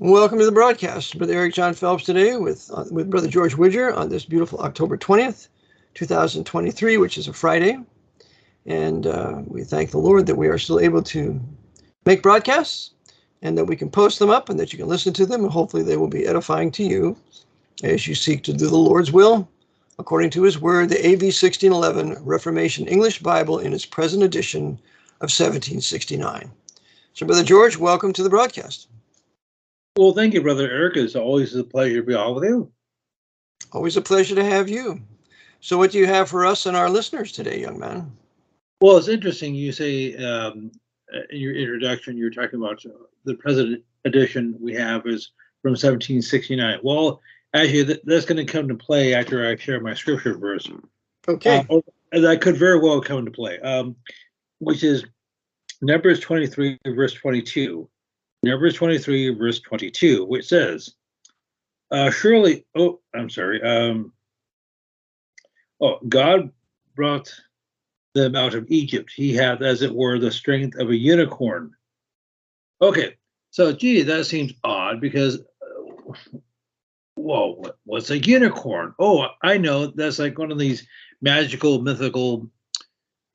Welcome to the broadcast. Brother Eric John Phelps today with Brother George Widger on this beautiful October 20th, 2023, which is a Friday. And we thank the Lord that we are still able to make broadcasts and that we can post them up and that you can listen to them. And hopefully they will be edifying to you as you seek to do the Lord's will according to his word, the AV 1611 Reformation English Bible in its present edition of 1769. So, Brother George, welcome to the broadcast. Well, thank you, Brother Eric. It's always a pleasure to be on with you. Always a pleasure to have you. So what do you have for us and our listeners today, young man? Well, it's interesting you say in your introduction, you're talking about the present edition we have is from 1769. Well, actually, that's going to come to play after I share my scripture verse. Okay. That could very well come to play, which is Numbers 23, verse 22. Numbers 23, verse 22, which says, God brought them out of Egypt. He hath, as it were, the strength of a unicorn. Okay, so gee, that seems odd because, what's a unicorn? Oh, I know, that's like one of these magical, mythical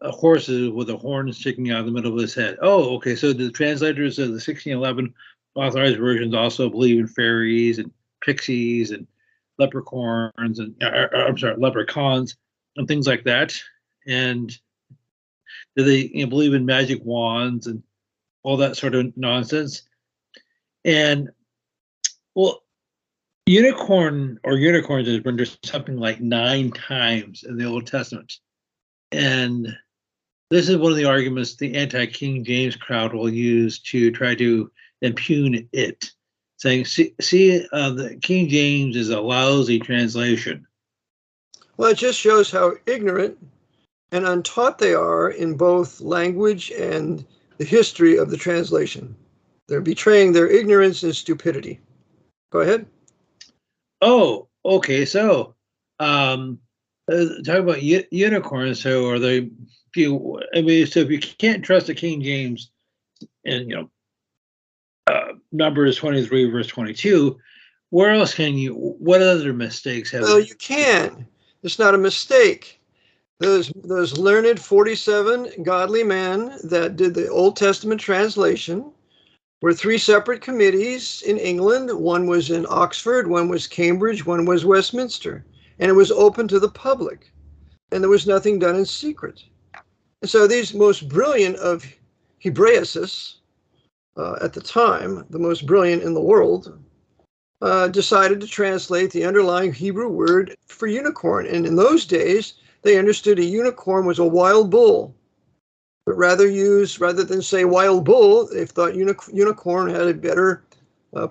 horses with a horn sticking out of the middle of his head. Oh, okay. So the translators of the 1611 authorized versions also believe in fairies and pixies and leprechauns and leprechauns and things like that. And do they believe in magic wands and all that sort of nonsense? And well, unicorns has been just something like 9 times in the Old Testament. And this is one of the arguments the anti-King James crowd will use to try to impugn it, saying, the King James is a lousy translation. Well, it just shows how ignorant and untaught they are in both language and the history of the translation. They're betraying their ignorance and stupidity. Go ahead. Oh, okay. So, talk about unicorns. So, are they? So if you can't trust the King James, and Numbers 23, verse 22, where else can you? What other mistakes have? Well, you can. It's not a mistake. Those learned 47 godly men that did the Old Testament translation were 3 separate committees in England. One was in Oxford, one was Cambridge, one was Westminster, and it was open to the public, and there was nothing done in secret. And so these most brilliant of Hebraicists at the time, the most brilliant in the world, decided to translate the underlying Hebrew word for unicorn. And in those days, they understood a unicorn was a wild bull. But rather than say wild bull, they thought unicorn had a better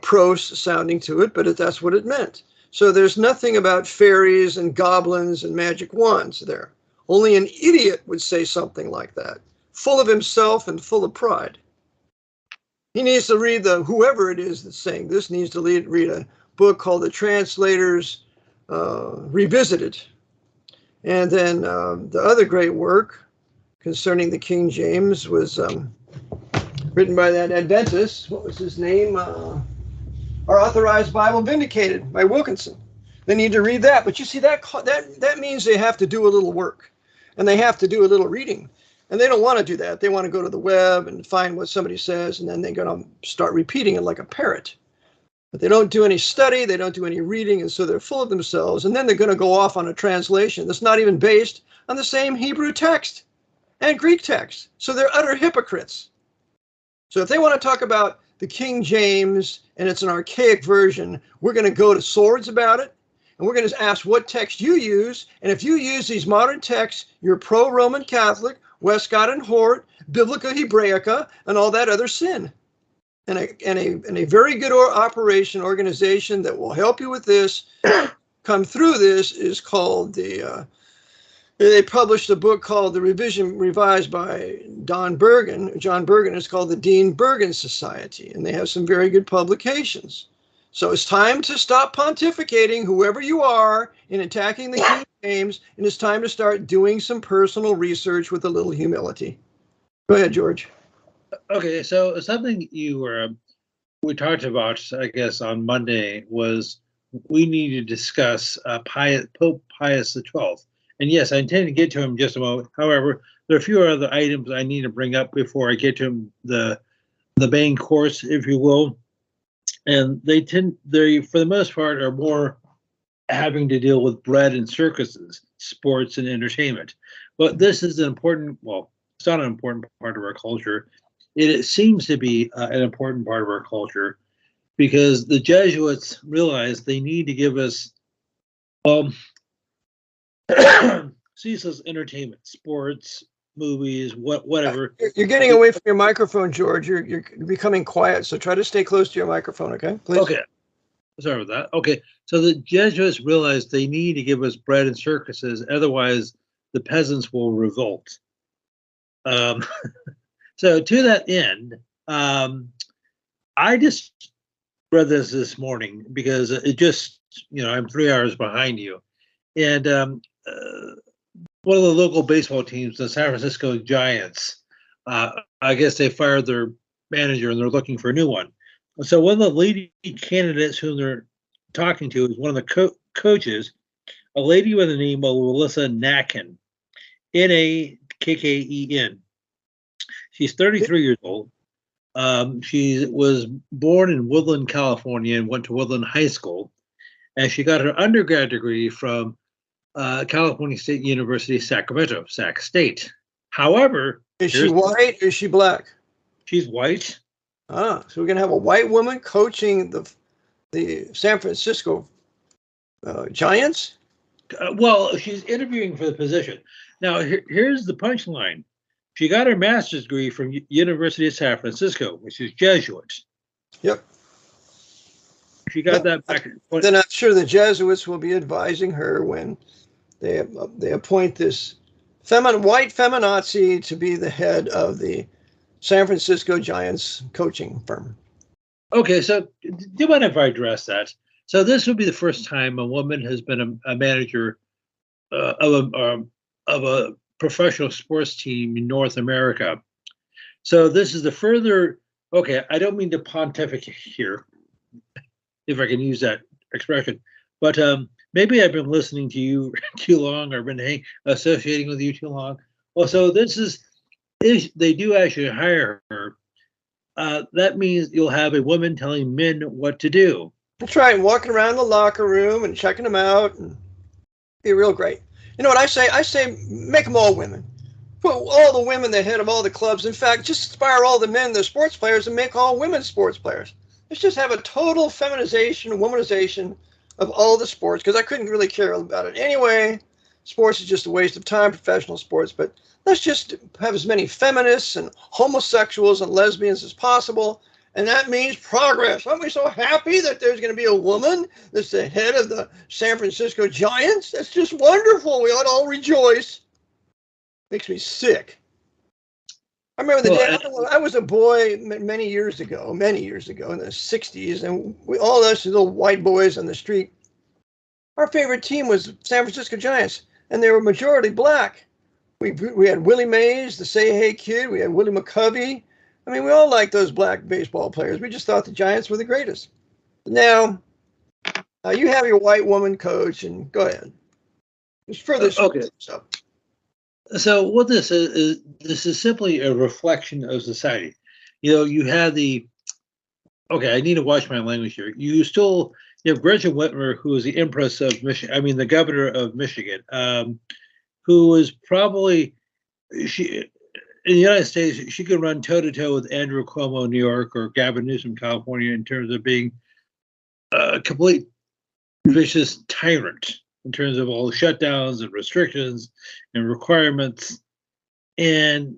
prose sounding to it, but that's what it meant. So there's nothing about fairies and goblins and magic wands there. Only an idiot would say something like that, full of himself and full of pride. He needs to read whoever it is that's saying this needs to read a book called The Translators Revisited. And then the other great work concerning the King James was written by that Adventist. What was his name? Our Authorized Bible Vindicated by Wilkinson. They need to read that. But you see, that means they have to do a little work. And they have to do a little reading. And they don't want to do that. They want to go to the web and find what somebody says, and then they're going to start repeating it like a parrot. But they don't do any study, they don't do any reading, and so they're full of themselves. And then they're going to go off on a translation that's not even based on the same Hebrew text and Greek text. So they're utter hypocrites. So if they want to talk about the King James and it's an archaic version, we're going to go to swords about it. And we're going to ask what text you use. And if you use these modern texts, you're pro-Roman Catholic, Westcott and Hort, Biblica Hebraica, and all that other sin. And a very good organization that will help you with this, come through this, is called they published a book called The Revision Revised by John Bergen. It's called the Dean Bergen Society. And they have some very good publications. So it's time to stop pontificating, whoever you are, in attacking the King James, and it's time to start doing some personal research with a little humility. Go ahead, George. Okay, so something you were we talked about, I guess, on Monday was we need to discuss Pope Pius XII. And yes, I intend to get to him in just a moment. However, there are a few other items I need to bring up before I get to him, the main course, if you will. And they for the most part, are more having to deal with bread and circuses, sports and entertainment. But this is an important, well, it's not an important part of our culture. It seems to be an important part of our culture because the Jesuits realized they need to give us ceaseless entertainment, sports, movies, whatever. You're getting away from your microphone, George. You're becoming quiet, so try to stay close to your microphone, okay? Please. Okay. Sorry about that. Okay. So the Jesuits realized they need to give us bread and circuses, otherwise the peasants will revolt. So to that end, I just read this morning because it just, I'm 3 hours behind you. And one of the local baseball teams, the San Francisco Giants, I guess they fired their manager and they're looking for a new one. So one of the leading candidates whom they're talking to is one of the coaches, a lady by the name of Melissa Nacken, Nakken. She's 33 years old. She was born in Woodland, California, and went to Woodland High School. And she got her undergrad degree from California State University, Sacramento, Sac State. However, is she white or is she black? She's white. So we're gonna have a white woman coaching the San Francisco Giants. Well, she's interviewing for the position. Now, here's the punchline. She got her master's degree from University of San Francisco, which is Jesuit. Yep. She got that back. Then I'm sure the Jesuits will be advising her when they appoint this white feminazi to be the head of the San Francisco Giants coaching firm. Okay, so do you mind if I address that? So this would be the first time a woman has been a manager of a professional sports team in North America. So this is the further, okay, I don't mean to pontificate here, if I can use that expression, but maybe I've been listening to you too long or been associating with you too long. Well, so this is they do actually hire her. That means you'll have a woman telling men what to do. That's right, walking around the locker room and checking them out and be real great. You know what I say? I say make them all women. Put all the women the head of all the clubs. In fact, just inspire all the men, the sports players, and make all women sports players. Let's just have a total feminization, womanization of all the sports, because I couldn't really care about it anyway. Sports is just a waste of time, professional sports, but let's just have as many feminists and homosexuals and lesbians as possible. And that means progress. Aren't we so happy that there's going to be a woman that's the head of the San Francisco Giants? That's just wonderful. We ought to all rejoice. Makes me sick. I remember the day I was a boy many years ago in the 60s, and all us little white boys on the street, our favorite team was San Francisco Giants, and they were majority black. We had Willie Mays, the Say Hey Kid. We had Willie McCovey. I mean, we all liked those black baseball players. We just thought the Giants were the greatest. Now you have your white woman coach, and go ahead. Just further stuff. So what this is simply a reflection of society. You have I need to watch my language here. You have Gretchen Whitmer, who is the Empress of Michigan, the governor of Michigan, who was probably, in the United States, she could run toe-to-toe with Andrew Cuomo, New York, or Gavin Newsom, California, in terms of being a complete vicious tyrant in terms of all the shutdowns and restrictions and requirements. And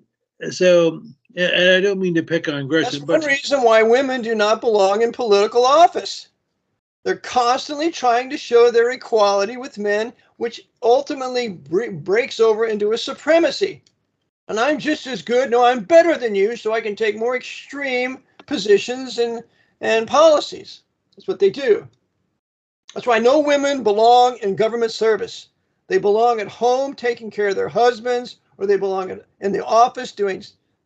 so, and I don't mean to pick on Gretchen, but that's one reason why women do not belong in political office. They're constantly trying to show their equality with men, which ultimately breaks over into a supremacy. And I'm just as good. No, I'm better than you, so I can take more extreme positions and policies. That's what they do. That's why no women belong in government service. They belong at home taking care of their husbands, or they belong in the office doing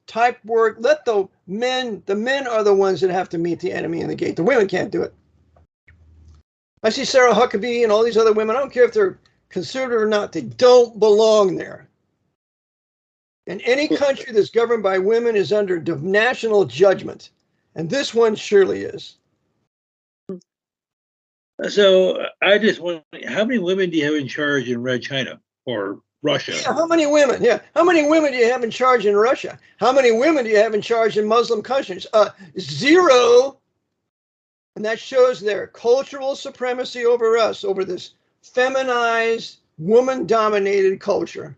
type work. Let the the men are the ones that have to meet the enemy in the gate. The women can't do it. I see Sarah Huckabee and all these other women. I don't care if they're conservative or not. They don't belong there. And any country that's governed by women is under national judgment. And this one surely is. So I just want, how many women do you have in charge in Red China or Russia? Yeah, how many women? Yeah, how many women do you have in charge in Russia? How many women do you have in charge in Muslim countries? 0. And that shows their cultural supremacy over us, over this feminized, woman-dominated culture.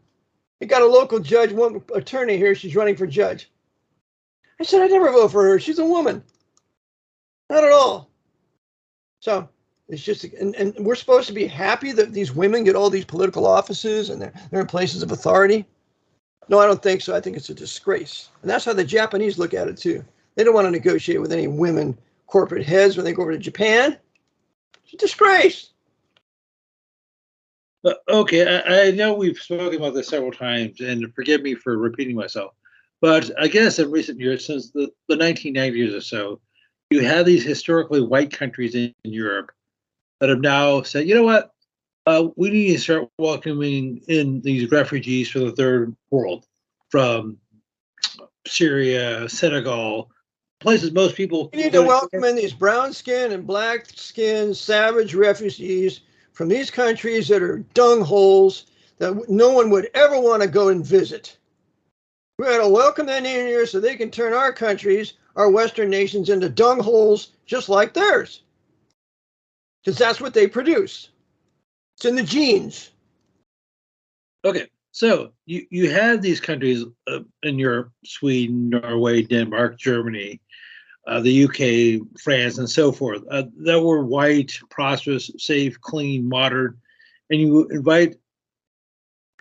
You got a local judge, attorney here. She's running for judge. I said, I'd never vote for her. She's a woman. Not at all. So it's just, and we're supposed to be happy that these women get all these political offices and they're in places of authority. No, I don't think so. I think it's a disgrace. And that's how the Japanese look at it too. They don't want to negotiate with any women corporate heads when they go over to Japan. It's a disgrace. Okay, I know we've spoken about this several times, and forgive me for repeating myself, but I guess in recent years, since the 1990s or so, you have these historically white countries in Europe that have now said, you know what, we need to start welcoming in these refugees from the third world, from Syria, Senegal, places most people... We need to welcome in these brown skin and black skin savage refugees from these countries that are dung holes that no one would ever want to go and visit. We're going to welcome them in here so they can turn our countries, our Western nations, into dung holes just like theirs. Because that's what they produce. It's in the genes. Okay, so you have these countries in Europe, Sweden, Norway, Denmark, Germany, the UK, France, and so forth, that were white, prosperous, safe, clean, modern, and you invite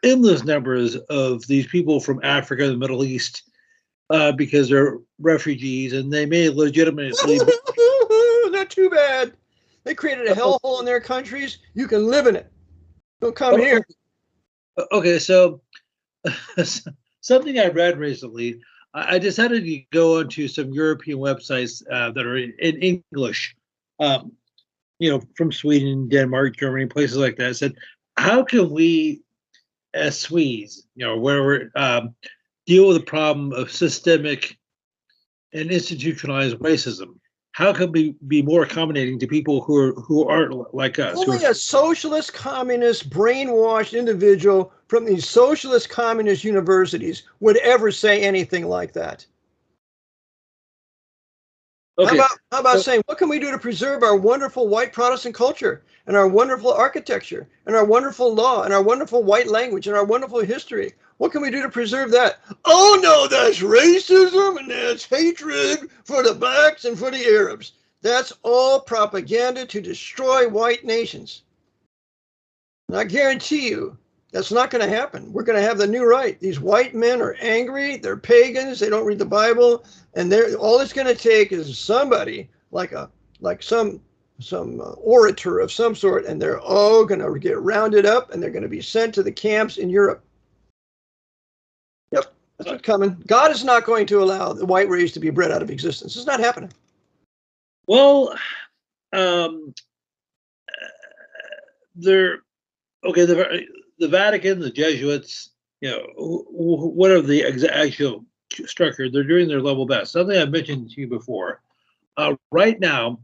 endless numbers of these people from Africa, the Middle East, because they're refugees, and they may legitimately... Not too bad. They created a hellhole in their countries. You can live in it. Don't come here. Okay, so something I read recently, I decided to go onto some European websites that are in English, from Sweden, Denmark, Germany, places like that. I said, how can we, as Swedes, where we're deal with the problem of systemic and institutionalized racism? How can we be more accommodating to people who aren't like us? Only a socialist, communist, brainwashed individual from these socialist, communist universities would ever say anything like that. Okay. How about saying, what can we do to preserve our wonderful white Protestant culture and our wonderful architecture and our wonderful law and our wonderful white language and our wonderful history? What can we do to preserve that? Oh, no, that's racism and that's hatred for the blacks and for the Arabs. That's all propaganda to destroy white nations. And I guarantee you, that's not going to happen. We're going to have the new right. These white men are angry. They're pagans. They don't read the Bible. And all it's going to take is somebody like some orator of some sort, and they're all going to get rounded up and they're going to be sent to the camps in Europe. Yep, that's what's coming. God is not going to allow the white race to be bred out of existence. It's not happening. Well, the Vatican, the Jesuits, whatever the actual structure, they're doing their level best. Something I mentioned to you before. Right now,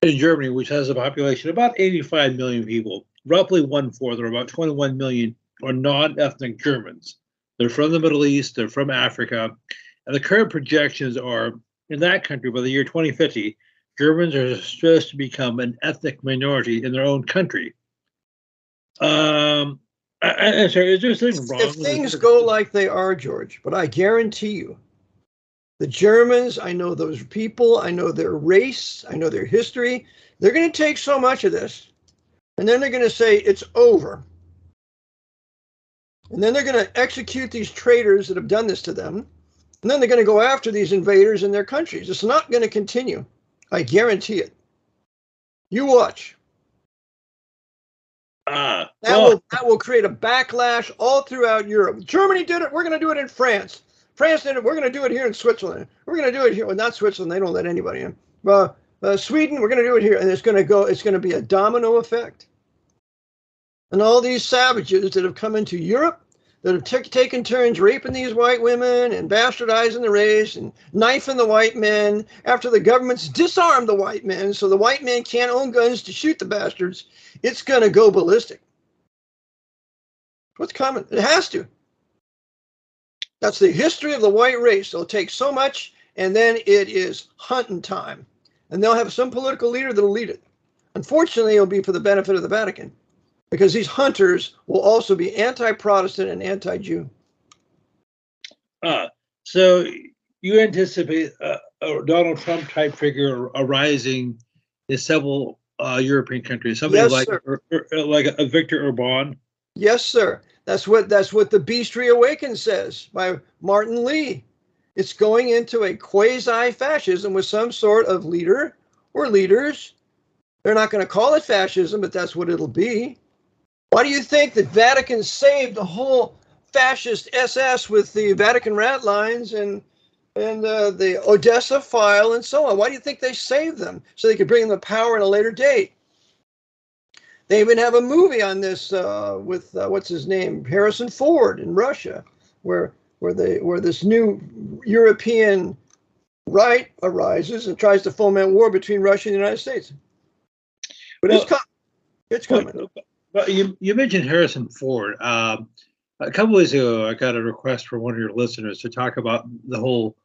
in Germany, which has a population of about 85 million people, roughly 1/4, or about 21 million, are non-ethnic Germans. They're from the Middle East, they're from Africa, and the current projections are, in that country, by the year 2050, Germans are supposed to become an ethnic minority in their own country. Sorry, is there something wrong? If things go like they are, George, but I guarantee you, the Germans, I know those people, I know their race, I know their history. They're going to take so much of this, and then they're going to say it's over. And then they're going to execute these traitors that have done this to them. And then they're going to go after these invaders in their countries. It's not going to continue. I guarantee it. You watch. That will create a backlash all throughout Europe. Germany did it. We're going to do it in France. France did it. We're going to do it here in Switzerland. We're going to do it here. Well, not Switzerland. They don't let anybody in. Sweden, we're going to do it here. And it's going to be a domino effect. And all these savages that have come into Europe, that have taken turns raping these white women and bastardizing the race and knifing the white men after the governments disarmed the white men so the white men can't own guns to shoot the bastards, it's going to go ballistic. What's coming? It has to. That's the history of the white race. They'll take so much, and then it is hunting time. And they'll have some political leader that'll lead it. Unfortunately, it'll be for the benefit of the Vatican, because these hunters will also be anti-Protestant and anti-Jew. So you anticipate a Donald Trump type figure arising in several European countries, somebody Yes, like sir. like a Victor Orban? Yes, sir. That's what The Beast Reawakens says by Martin Lee. It's going into a quasi-fascism with some sort of leader or leaders. They're not going to call it fascism, but that's what it'll be. Why do you think that Vatican saved the whole fascist SS with the Vatican rat lines and the Odysee file and so on? Why do you think they saved them? So they could bring them to power at a later date. They even have a movie on this with what's his name, Harrison Ford in Russia, where this new European right arises and tries to foment war between Russia and the United States. But it's coming. It's coming. But you mentioned Harrison Ford. A couple weeks ago, I got a request from one of your listeners to talk about the whole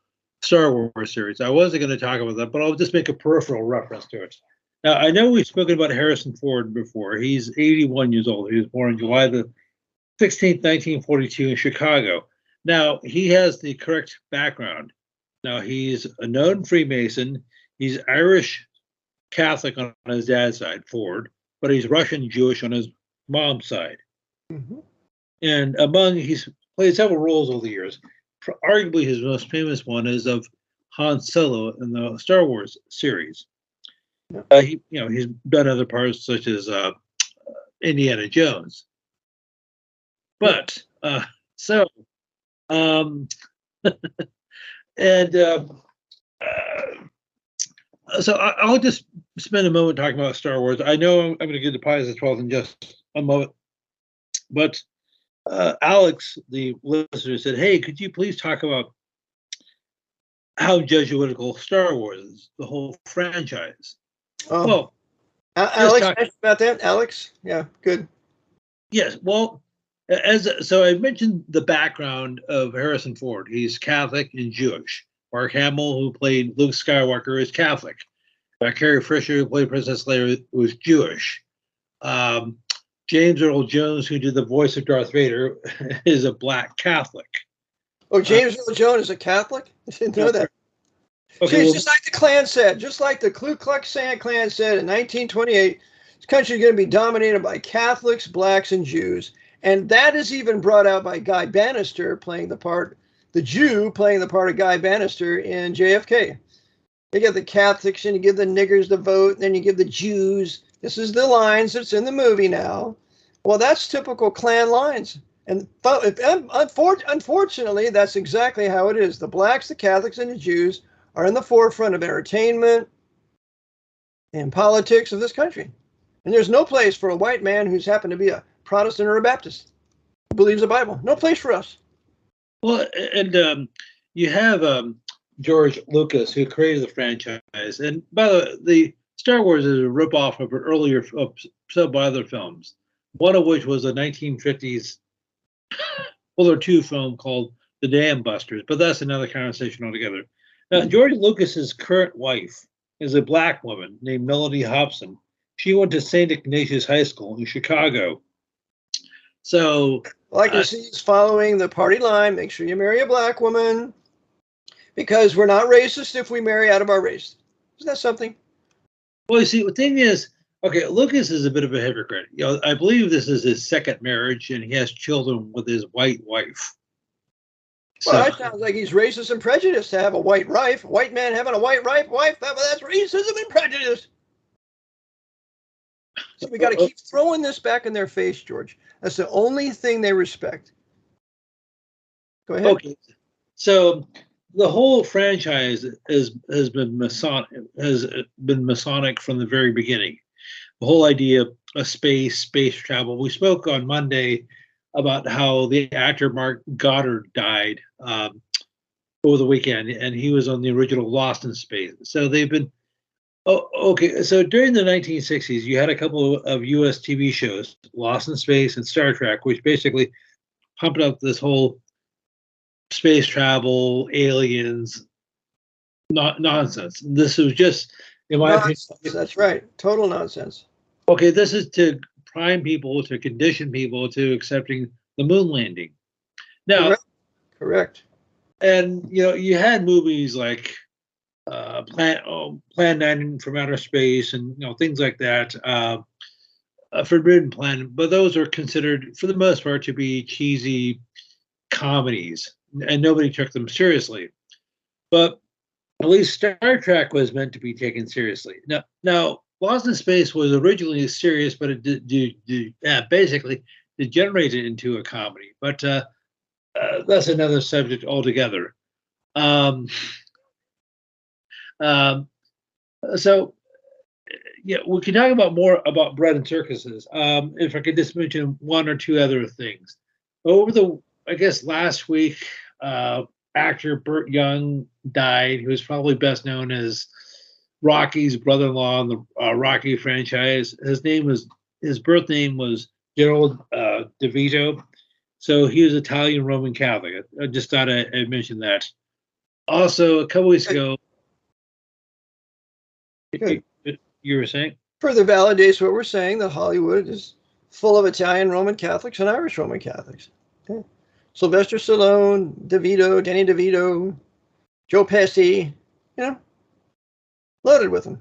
Star Wars series. I wasn't going to talk about that, but I'll just make a peripheral reference to it. Now, I know we've spoken about Harrison Ford before. He's 81 years old. He was born on July the 16th, 1942 in Chicago. Now, he has the correct background. Now, he's a known Freemason. He's Irish Catholic on his dad's side, Ford, but he's Russian Jewish on his mom's side. Mm-hmm. And he's played several roles over the years. Arguably, his most famous one is of Han Solo in the Star Wars series. He's done other parts such as Indiana Jones. But so I'll just spend a moment talking about Star Wars. I know I'm going to get to Pius XII in just a moment, but Alex, the listener, said, "Hey, could you please talk about how Jesuitical Star Wars is, the whole franchise?" Oh. Well, Alex, asked about that. Alex, yeah, good. Yes, well, so I mentioned the background of Harrison Ford. He's Catholic and Jewish. Mark Hamill, who played Luke Skywalker, is Catholic. Carrie Fisher, who played Princess Leia, was Jewish. James Earl Jones, who did the voice of Darth Vader, is a Black Catholic. Oh, James Earl Jones is a Catholic? I didn't know that. Okay, it's just like the Klan said, just like the Ku Klux Klan said in 1928, this country is going to be dominated by Catholics, Blacks, and Jews. And that is even brought out by Guy Bannister playing the part, the Jew playing the part of Guy Bannister in JFK. You get the Catholics and you give the niggers the vote, and then you give the Jews. This is the lines that's in the movie now. Well, that's typical Klan lines. And unfortunately, that's exactly how it is. The Blacks, the Catholics, and the Jews are in the forefront of entertainment and politics of this country. And there's no place for a white man who's happened to be a Protestant or a Baptist who believes the Bible. No place for us. Well, and you have George Lucas, who created the franchise. And by the way, the Star Wars is a ripoff of an earlier several other films, one of which was a 1950s World War II film called The Dam Busters, but that's another conversation altogether. Now, George Lucas's current wife is a Black woman named Melody Hobson. She went to St. Ignatius High School in Chicago. So, like you see, he's following the party line. Make sure you marry a Black woman, because we're not racist if we marry out of our race. Isn't that something? Well, you see, the thing is, okay, Lucas is a bit of a hypocrite. I believe this is his second marriage, and he has children with his white wife. Well, that sounds like he's racist and prejudiced to have a white wife. A white man having a white wife, that's racism and prejudice. So we got to keep throwing this back in their face, George. That's the only thing they respect. Go ahead. Okay. So the whole franchise has been Masonic from the very beginning. The whole idea of space travel. We spoke on Monday about how the actor Mark Goddard died over the weekend, and he was on the original Lost in Space. So they've been. Oh, okay. So during the 1960s, you had a couple of U.S. TV shows, Lost in Space and Star Trek, which basically pumped up this whole space travel, aliens, not nonsense. This was just, in my opinion, that's right. Total nonsense. Okay, this is to prime people, to condition people to accepting the moon landing. Now, correct. And you had movies like Plan 9 from Outer Space, and things like that. Forbidden Planet, but those are considered, for the most part, to be cheesy comedies, and nobody took them seriously. But at least Star Trek was meant to be taken seriously. Now, Lost in Space was originally serious, but it basically degenerated into a comedy. But that's another subject altogether. So, yeah, we can talk about more about bread and circuses. If I could just mention one or two other things. I guess last week, actor Burt Young died. He was probably best known as Rocky's brother-in-law in the Rocky franchise. His birth name was Gerald DeVito. So he was Italian Roman Catholic. I just thought I'd mention that. Also, a couple weeks ago, you were saying? Further validates what we're saying, that Hollywood is full of Italian Roman Catholics and Irish Roman Catholics. Okay. Sylvester Stallone, DeVito, Danny DeVito, Joe Pesci, loaded with them.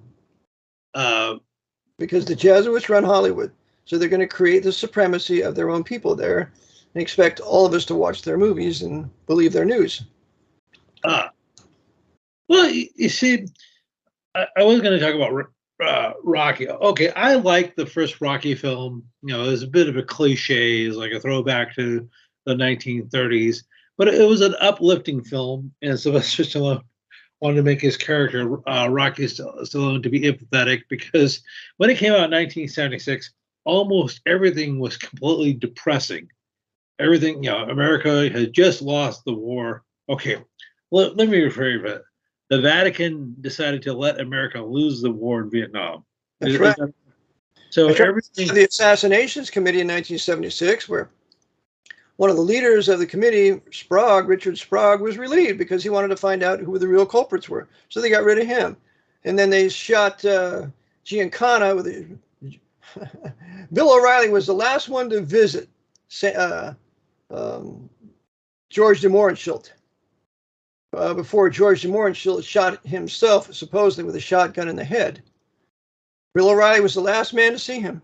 Because the Jesuits run Hollywood. So they're going to create the supremacy of their own people there and expect all of us to watch their movies and believe their news. Well, you see, I was going to talk about Rocky. Okay, I like the first Rocky film. It was a bit of a cliche. It's like a throwback to the 1930s. But it was an uplifting film, and Sylvester Stallone wanted to make his character, Rocky Stallone, to be empathetic, because when it came out in 1976, almost everything was completely depressing. Everything, America had just lost the war. Okay, let me rephrase that. The Vatican decided to let America lose the war in Vietnam. That's right. So everything. The Assassinations Committee in 1976, where one of the leaders of the committee, Richard Sprague, was relieved because he wanted to find out who the real culprits were. So they got rid of him. And then they shot Giancana with Bill O'Reilly was the last one to visit George de Mohrenschildt. Before George de Mohrenschildt shot himself, supposedly with a shotgun in the head. Bill O'Reilly was the last man to see him.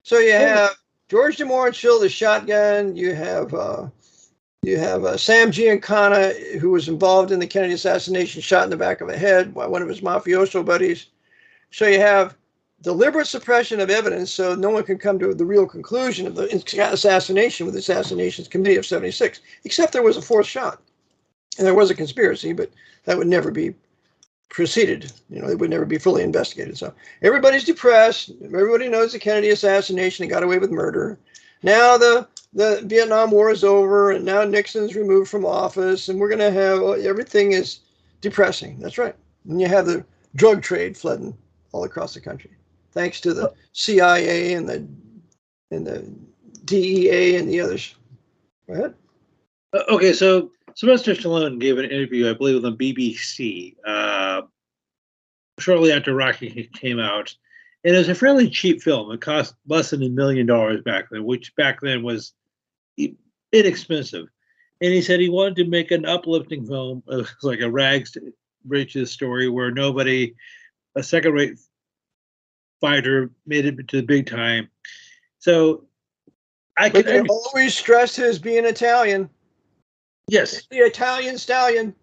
So you have George de Mohrenschildt, the shotgun. You have Sam Giancana, who was involved in the Kennedy assassination, shot in the back of the head by one of his mafioso buddies. So you have deliberate suppression of evidence, so no one can come to the real conclusion of the assassination with the Assassinations Committee of 76, except there was a fourth shot. And there was a conspiracy, but that would never be proceeded. It would never be fully investigated. So everybody's depressed. Everybody knows the Kennedy assassination. They got away with murder. Now the Vietnam War is over, and now Nixon's removed from office, and we're going to have everything is depressing. That's right. And you have the drug trade flooding all across the country, thanks to the CIA and the DEA and the others. Go ahead. Okay, so Sylvester Stallone gave an interview, I believe, on BBC shortly after Rocky came out. And it was a fairly cheap film. It cost less than $1 million back then, which back then was inexpensive. And he said he wanted to make an uplifting film. It was like a rags to riches story where a second-rate fighter made it to the big time. So But they always stressed his being Italian. Yes. The Italian stallion.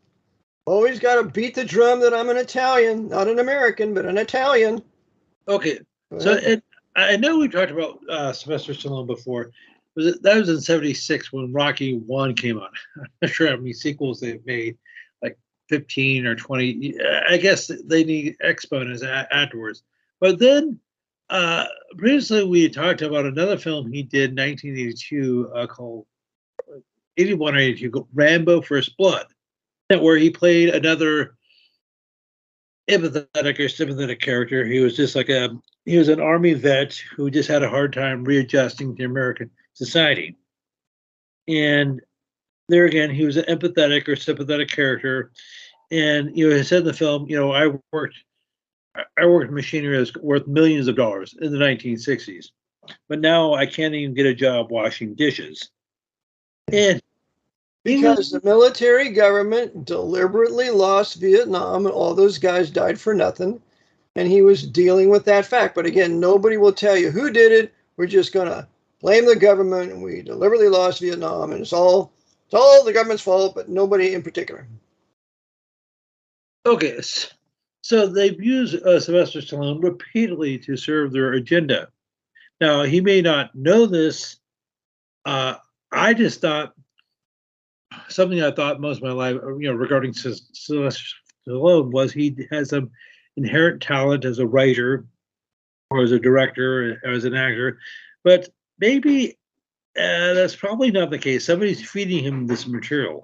Always got to beat the drum that I'm an Italian, not an American, but an Italian. Okay. So I know we talked about Sylvester Stallone before, That was in '76 when Rocky 1 came out. I'm not sure how many sequels they've made, like 15 or 20. I guess they need exponents afterwards. But then previously we talked about another film he did in 1982 called 81 or 82, Rambo First Blood, where he played another empathetic or sympathetic character. He was just like he was an army vet who just had a hard time readjusting to American society. And there again, he was an empathetic or sympathetic character. And he said in the film, I worked in machinery that's worth millions of dollars in the 1960s, but now I can't even get a job washing dishes. And because the military government deliberately lost Vietnam and all those guys died for nothing. And he was dealing with that fact. But again, nobody will tell you who did it. We're just going to blame the government. And we deliberately lost Vietnam. And it's all the government's fault, but nobody in particular. Okay. So they've used Sylvester Stallone repeatedly to serve their agenda. Now, he may not know this. I just thought, something I thought most of my life, regarding Sylvester Stallone, was he has some inherent talent as a writer or as a director or as an actor, but maybe that's probably not the case. Somebody's feeding him this material.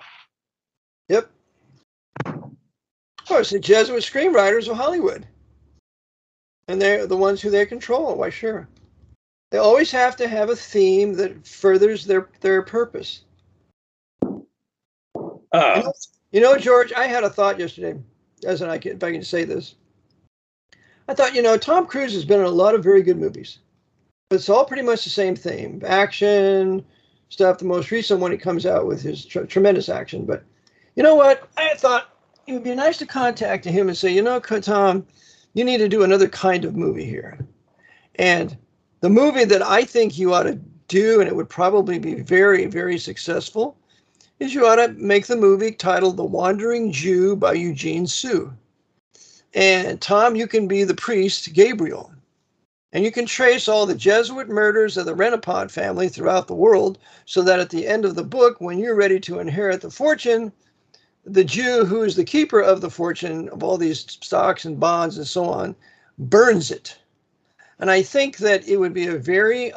Yep. Of course, the Jesuit screenwriters of Hollywood, and they're the ones who they control. Why, sure. They always have to have a theme that furthers their purpose. George, I had a thought yesterday, if I can say this. I thought, Tom Cruise has been in a lot of very good movies. But it's all pretty much the same thing. Action stuff. The most recent one, he comes out with his tremendous action. But you know what? I thought it would be nice to contact him and say, Tom, you need to do another kind of movie here. And the movie that I think you ought to do, and it would probably be very, very successful, is you ought to make the movie titled The Wandering Jew by Eugene Sue. And Tom, you can be the priest, Gabriel. And you can trace all the Jesuit murders of the Renapont family throughout the world, so that at the end of the book, when you're ready to inherit the fortune, the Jew who is the keeper of the fortune of all these stocks and bonds and so on, burns it. And I think that it would be a very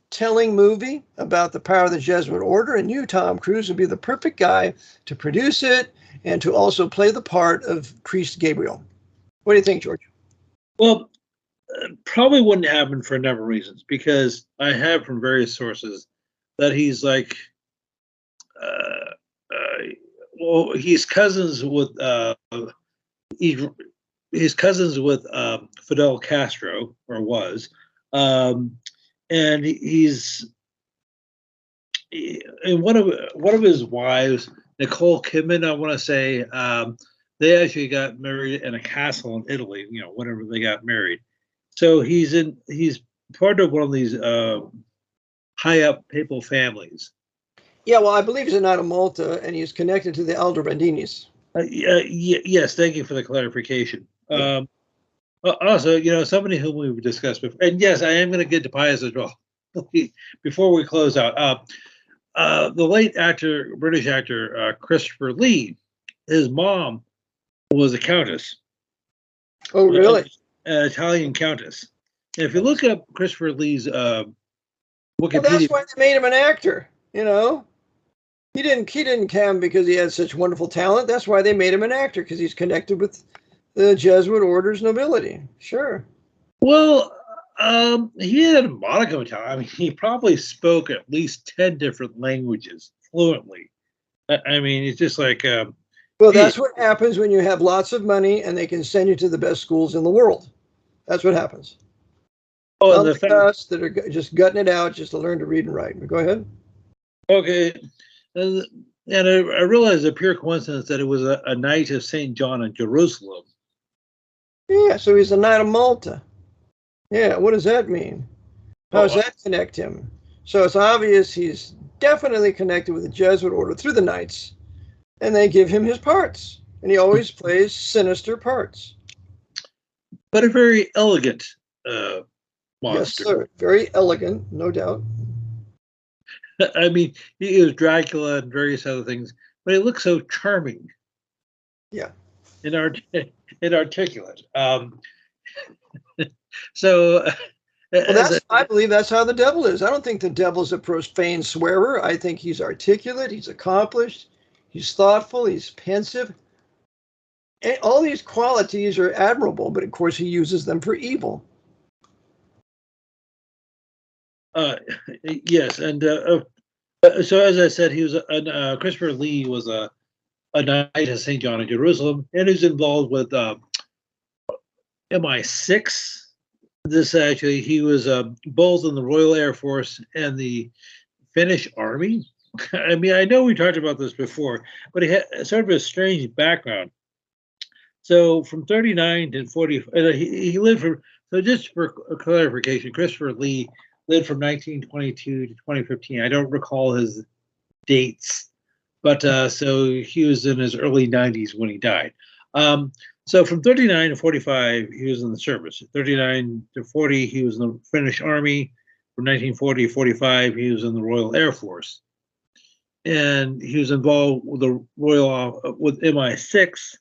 telling movie about the power of the Jesuit order, and you, Tom Cruise, would be the perfect guy to produce it and to also play the part of priest Gabriel. What do you think, George? Well, probably wouldn't happen for a number of reasons, because I have from various sources that he's like, he's cousins with Fidel Castro, or was, and he's and one of his wives, Nicole Kidman, I want to say, they actually got married in a castle in Italy. Whenever they got married. So he's part of one of these high up papal families. Yeah, well, I believe he's a Knight of Malta, and he's connected to the Aldobrandinis. Yes, thank you for the clarification. Yeah. Also, somebody whom we've discussed before, and yes, I am going to get to Pius as well. Before we close out, the late British actor Christopher Lee, his mom was a countess. Oh, really? An Italian countess. And if you look up Christopher Lee's Wikipedia, well, that's why they made him an actor. He didn't come because he had such wonderful talent. That's why they made him an actor, because he's connected with the Jesuit order's nobility. Sure. Well, he had a modicum of talent. I mean, he probably spoke at least 10 different languages fluently. I mean, it's just like. Well, that's what happens when you have lots of money and they can send you to the best schools in the world. That's what happens. Oh, and the us that are just gutting it out just to learn to read and write. But go ahead. Okay. And I realized a pure coincidence that it was a Knight of St. John in Jerusalem. Yeah, so he's a Knight of Malta. Yeah, what does that mean? How does that connect him? So it's obvious he's definitely connected with the Jesuit order through the Knights, and they give him his parts, and he always plays sinister parts. But a very elegant monster. Yes, sir. Very elegant, no doubt. I mean, he was Dracula and various other things, but he looked so charming. Yeah. And inarticulate. So, Well, I believe that's how the devil is. I don't think the devil's a profane swearer. I think he's articulate, he's accomplished, he's thoughtful, he's pensive. And all these qualities are admirable, but of course he uses them for evil. Yes, and so as I said, he was Christopher Lee was a knight of St. John of Jerusalem, and he's involved with MI6. This actually, he was both in the Royal Air Force and the Finnish Army. I mean, I know we talked about this before, but he had sort of a strange background. So from 39 to 40, he lived for, so just for clarification, Christopher Lee lived from 1922 to 2015. I don't recall his dates, but so he was in his early 90s when he died. So from 39 to 45, he was in the service. 39 to 40, he was in the Finnish Army. From 1940 to 45, he was in the Royal Air Force. And he was involved with the with MI6.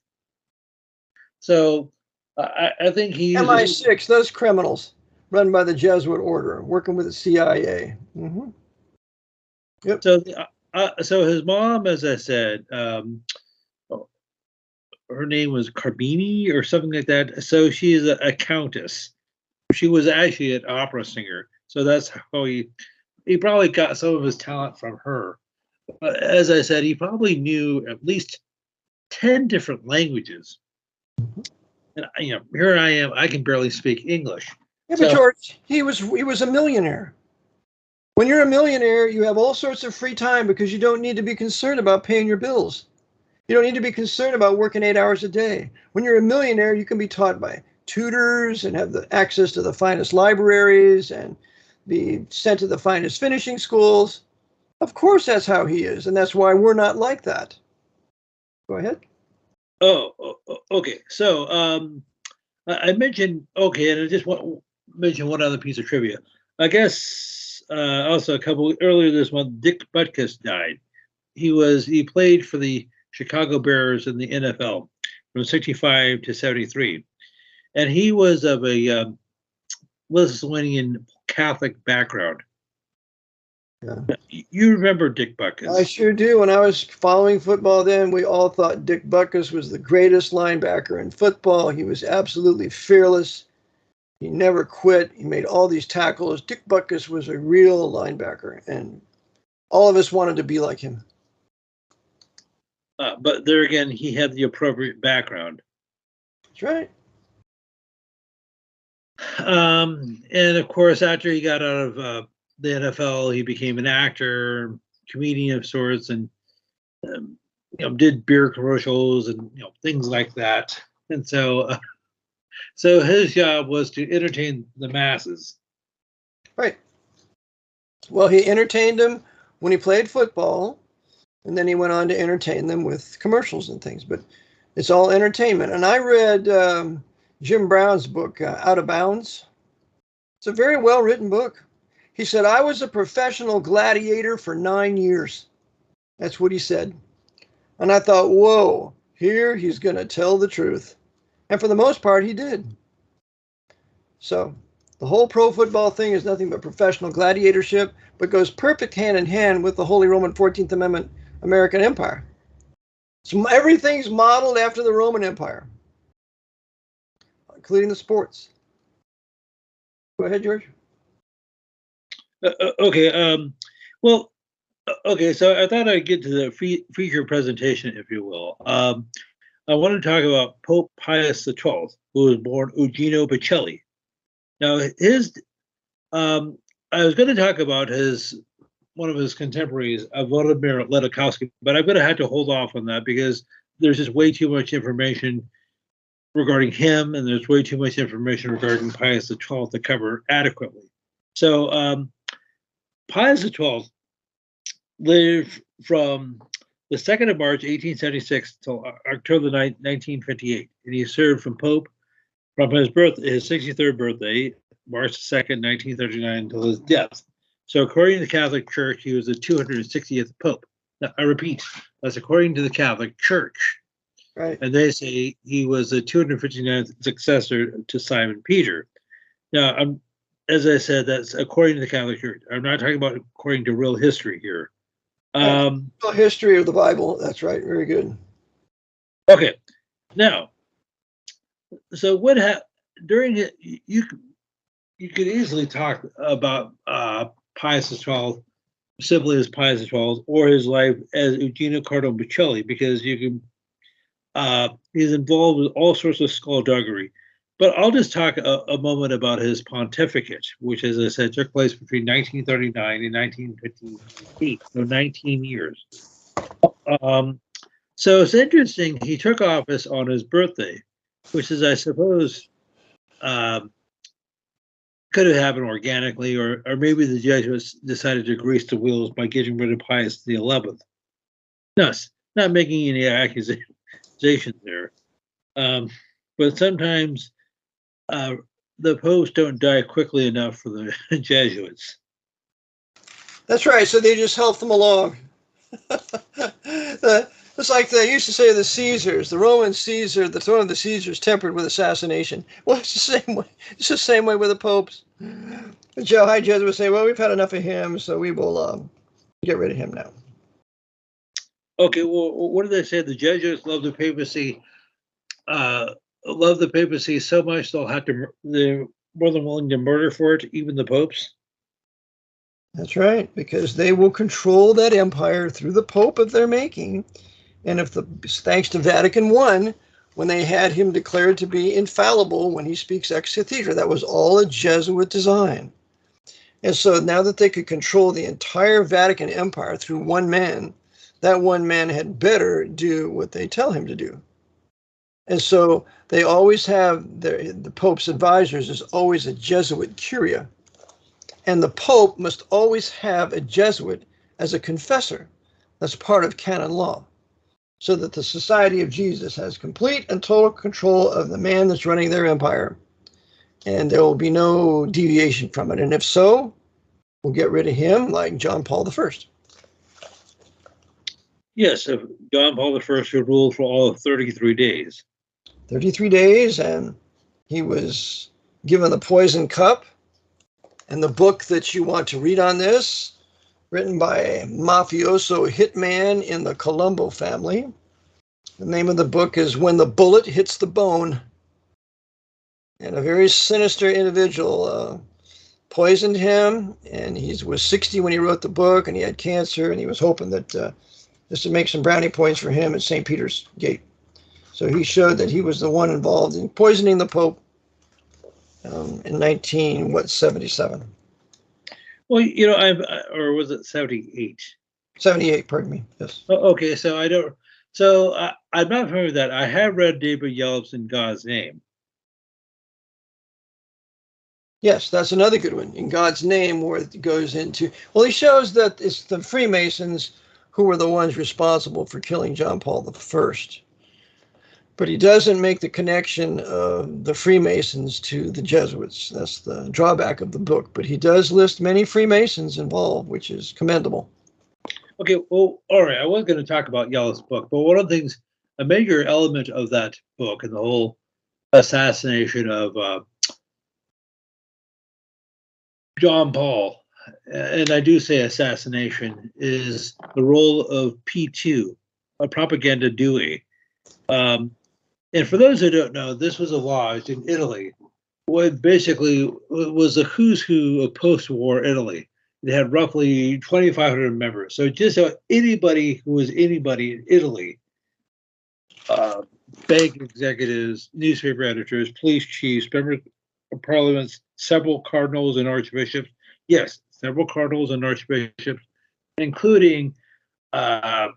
So I think he used MI6, those criminals run by the Jesuit order, working with the CIA. Mm-hmm. Yep. So his mom, as I said, her name was Carbini or something like that. So she's a countess. She was actually an opera singer. So that's how he probably got some of his talent from her. But as I said, he probably knew at least 10 different languages. And here I am. I can barely speak English. Yeah, but George, he was a millionaire. When you're a millionaire, you have all sorts of free time because you don't need to be concerned about paying your bills. You don't need to be concerned about working 8 hours a day. When you're a millionaire, you can be taught by tutors and have the access to the finest libraries and be sent to the finest finishing schools. Of course, that's how he is, and that's why we're not like that. Go ahead. Oh, okay. So I mentioned, okay, and I just want to mention one other piece of trivia. I guess also a couple earlier this month, Dick Butkus died. He played for the Chicago Bears in the NFL from 65 to 73. And he was of a Lithuanian Catholic background. Yeah. You remember Dick Butkus? I sure do. When I was following football then, we all thought Dick Butkus was the greatest linebacker in football. He was absolutely fearless. He never quit. He made all these tackles. Dick Butkus was a real linebacker, and all of us wanted to be like him. But there again, he had the appropriate background. That's right. And of course, after he got out of the NFL, he became an actor, comedian of sorts, and did beer commercials and things like that. And so, so his job was to entertain the masses. Right. Well, he entertained them when he played football, and then he went on to entertain them with commercials and things. But it's all entertainment. And I read Jim Brown's book, Out of Bounds. It's a very well-written book. He said, I was a professional gladiator for 9 years. That's what he said. And I thought, whoa, here he's going to tell the truth. And for the most part, he did. So the whole pro football thing is nothing but professional gladiatorship, but goes perfect hand in hand with the Holy Roman 14th Amendment American Empire. So everything's modeled after the Roman Empire, including the sports. Go ahead, George. Okay. Well, okay. So I thought I'd get to the feature presentation, if you will. I want to talk about Pope Pius XII, who was born Eugenio Bocelli. Now, I was going to talk about one of his contemporaries, Vladimir Ledakowski, but I'm going to have to hold off on that because there's just way too much information regarding him, and there's way too much information regarding Pius XII to cover adequately. So Pius XII lived from the 2nd of March, 1876 till October 9, 1958, and he served from Pope from his 63rd birthday, March 2nd, 1939, until his death, So according to the Catholic Church, he was the 260th Pope. Now, I repeat, that's according to the Catholic Church. Right. And they say he was the 259th successor to Simon Peter. Now, as I said, that's according to the Catholic Church. I'm not talking about according to real history here. History of the Bible. That's right. Very good. Okay. Now, so what during it, you could easily talk about Pius XII simply as Pius XII or his life as Eugenio Cardinal Bocelli, because you can he's involved with all sorts of skullduggery. But I'll just talk a moment about his pontificate, which, as I said, took place between 1939 and 1958, so 19 years. So it's interesting, he took office on his birthday, which is, I suppose, could have happened organically, or maybe the Jesuits decided to grease the wheels by getting rid of Pius XI. No, not making any accusations there. But sometimes the popes don't die quickly enough for the Jesuits. That's right. So they just help them along. It's like they used to say the Caesars, the Roman Caesar, the throne of the Caesars tempered with assassination. Well, it's the same way. It's the same way with the popes. The high Jesuits say, well, we've had enough of him, so we will get rid of him now. Okay, well, what do they say? The Jesuits love the papacy. Love the papacy so much they're more than willing to murder for it, even the popes. That's right, because they will control that empire through the pope of their making. And thanks to Vatican I, when they had him declared to be infallible when he speaks ex cathedra, that was all a Jesuit design. And so now that they could control the entire Vatican empire through one man, that one man had better do what they tell him to do. And so they always have the Pope's advisors is always a Jesuit curia. And the Pope must always have a Jesuit as a confessor. That's part of canon law. So that the Society of Jesus has complete and total control of the man that's running their empire. And there will be no deviation from it. And if so, we'll get rid of him like John Paul I. Yes, if John Paul I would rule for all of 33 days. 33 days, and he was given the poison cup. And the book that you want to read on this, written by a mafioso hitman in the Colombo family. The name of the book is When the Bullet Hits the Bone. And a very sinister individual poisoned him, and he was 60 when he wrote the book, and he had cancer, and he was hoping that this would make some brownie points for him at St. Peter's Gate. So he showed that he was the one involved in poisoning the Pope in 1977. Well, or was it 78? 78, pardon me. Yes. Oh, okay, so I'm not familiar with that. I have read David Yelp's In God's Name. Yes, that's another good one. In God's Name, where it goes into, well, he shows that it's the Freemasons who were the ones responsible for killing John Paul I. But he doesn't make the connection of the Freemasons to the Jesuits. That's the drawback of the book. But he does list many Freemasons involved, which is commendable. Okay, well, all right. I was going to talk about Yellow's book, but one of the things, a major element of that book and the whole assassination of John Paul, and I do say assassination, is the role of P2, a propaganda Dewey. And for those who don't know, this was a lodge in Italy, what basically was a who's who of post-war Italy. It had roughly 2,500 members. So just anybody who was anybody in Italy, bank executives, newspaper editors, police chiefs, members of parliaments, several cardinals and archbishops. Yes, several cardinals and archbishops, including, Giovanni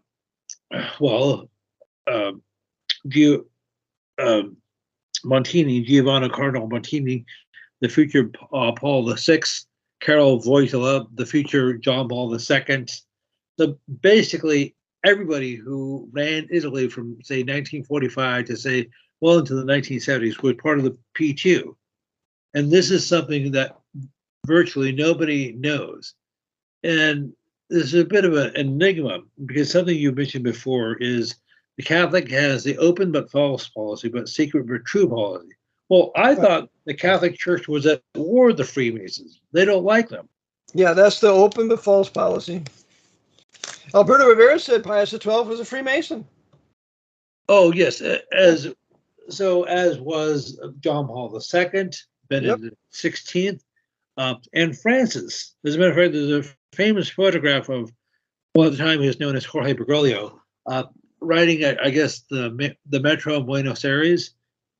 Cardinal Montini, the future Paul VI, Carol Wojtyla, the future John Paul II. So basically, everybody who ran Italy from, say, 1945 to, say, well into the 1970s was part of the P2. And this is something that virtually nobody knows. And this is a bit of an enigma because something you mentioned before is the Catholic has the open but false policy, but secret but true policy. Well, I thought the Catholic Church was at war with the Freemasons. They don't like them. Yeah, that's the open but false policy. Alberto Rivera said Pius XII was a Freemason. Oh, yes. As was John Paul II, Benedict XVI, and Francis. As a matter of fact, there's a famous photograph of, well, at the time he was known as Jorge Bergoglio, riding, I guess, the metro in Buenos Aires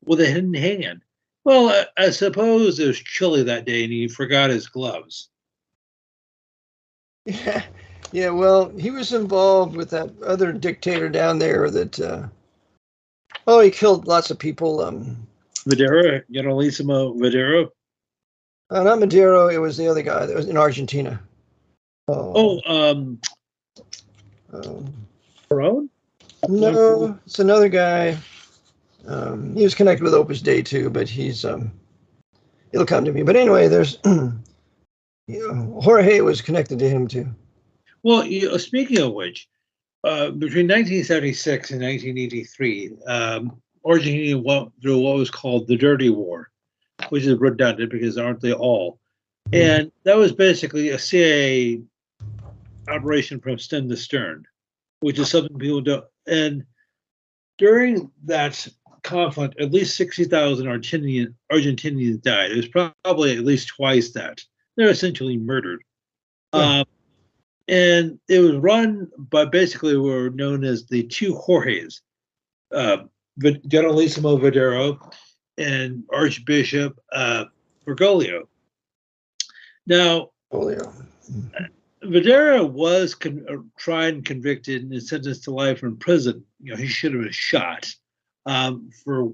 with a hidden hand. Well, I suppose it was chilly that day and he forgot his gloves. Yeah, well, he was involved with that other dictator down there that, he killed lots of people. Madero, Generalissimo Madero. Not Madero, it was the other guy that was in Argentina. Perón? No, it's another guy. He was connected with Opus Dei too, but it'll come to me. But anyway, there's Jorge was connected to him too. Well, speaking of which, between 1976 and 1983, Argentina went through what was called the Dirty War, which is redundant because aren't they all? And that was basically a CIA operation from stem to stern, which is something people don't. And during that conflict, at least 60,000 Argentinians died. It was probably at least twice that. They're essentially murdered. And it was run by basically what were known as the two Jorges, Generalissimo Madero and Archbishop Bergoglio. Now, Madero was tried and convicted and sentenced to life in prison. He should have been shot for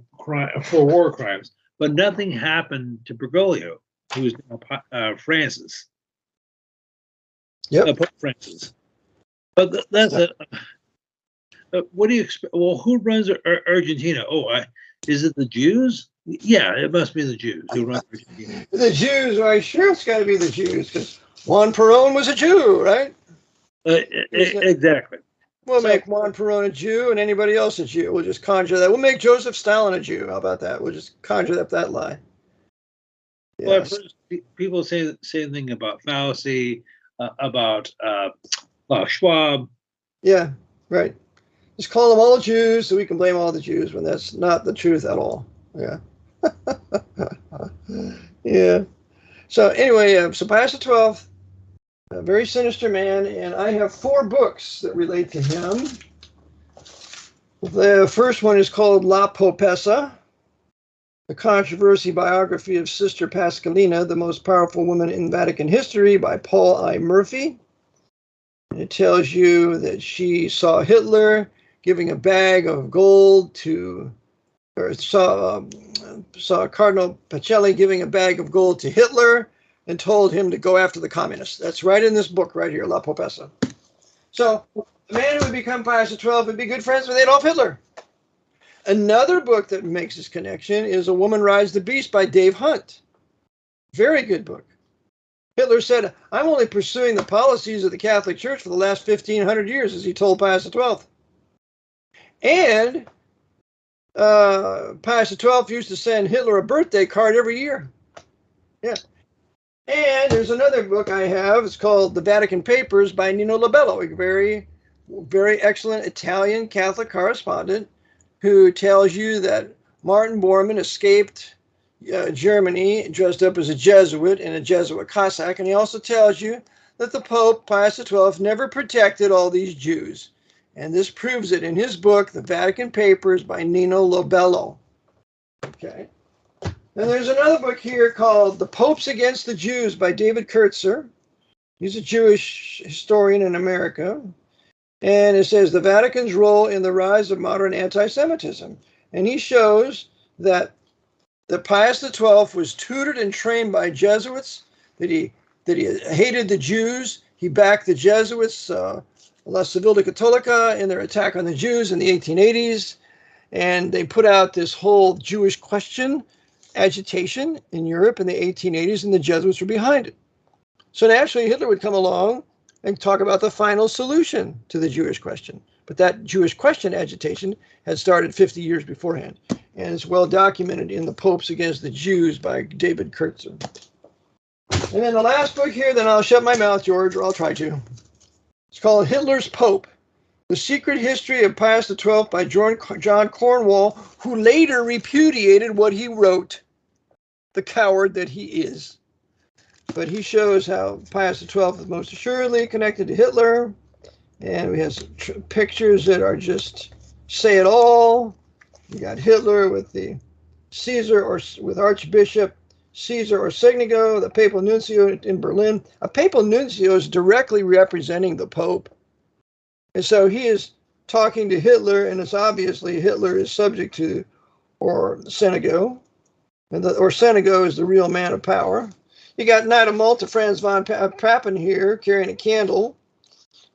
war crimes, but nothing happened to Bergoglio, who was now Francis. Pope Francis. But that's what do you expect? Well, who runs Argentina? Is it the Jews? Yeah, it must be the Jews who run Argentina. The Jews, well, sure, it's got to be the Jews because Juan Perón was a Jew, right? Exactly. We'll make Juan Perón a Jew and anybody else a Jew. We'll just conjure that. We'll make Joseph Stalin a Jew. How about that? We'll just conjure up that lie. Yes. Well, I've heard people say the same thing about Fauci, about Schwab. Yeah, right. Just call them all Jews so we can blame all the Jews when that's not the truth at all. Yeah. Yeah. So anyway, so Pius XII, a very sinister man, and I have 4 books that relate to him. The first one is called La Popessa, the controversy biography of Sister Pascalina, the most powerful woman in Vatican history, by Paul I. Murphy. And it tells you that she saw Hitler giving a bag of gold to, or saw Cardinal Pacelli giving a bag of gold to Hitler and told him to go after the communists. That's right in this book right here, La Popessa. So the man who would become Pius XII would be good friends with Adolf Hitler. Another book that makes this connection is A Woman Rides the Beast by Dave Hunt. Very good book. Hitler said, I'm only pursuing the policies of the Catholic Church for the last 1,500 years, as he told Pius XII. And Pius XII used to send Hitler a birthday card every year. Yeah. And there's another book I have. It's called The Vatican Papers by Nino Lobello, a very, very excellent Italian Catholic correspondent who tells you that Martin Bormann escaped Germany dressed up as a Jesuit in a Jesuit Cossack. And he also tells you that the Pope, Pius XII, never protected all these Jews. And this proves it in his book, The Vatican Papers by Nino Lobello. Okay. And there's another book here called The Popes Against the Jews by David Kurtzer. He's a Jewish historian in America. And it says the Vatican's role in the rise of modern anti-Semitism. And he shows that Pius XII was tutored and trained by Jesuits, that he hated the Jews. He backed the Jesuits, La Civiltà Cattolica, in their attack on the Jews in the 1880s. And they put out this whole Jewish question agitation in Europe in the 1880s, and the Jesuits were behind it. So naturally, Hitler would come along and talk about the final solution to the Jewish question. But that Jewish question agitation had started 50 years beforehand, and it's well documented in the Popes Against the Jews by David Kurtzer. And then the last book here, then I'll shut my mouth, George, or I'll try to. It's called Hitler's Pope, The Secret History of Pius XII by John Cornwall, who later repudiated what he wrote, the coward that he is. But he shows how Pius XII is most assuredly connected to Hitler, and we have some pictures that are just say it all. You got Hitler with the Caesar, or with Archbishop Caesar Orsenigo, the papal nuncio in Berlin. A papal nuncio is directly representing the Pope. And so he is talking to Hitler, and it's obviously Hitler is subject to Orsenigo. And the Orsenigo is the real man of power. You got Knight of Malta, Franz von Papen here, carrying a candle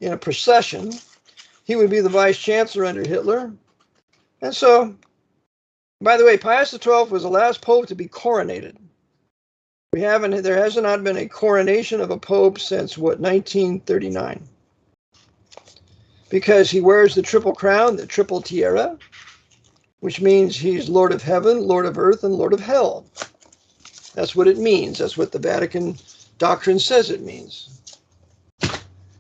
in a procession. He would be the vice chancellor under Hitler. And so, by the way, Pius XII was the last pope to be coronated. There has not been a coronation of a pope since, 1939. Because he wears the triple crown, the triple tiara, which means he's Lord of Heaven, Lord of Earth, and Lord of Hell. That's what it means. That's what the Vatican doctrine says it means.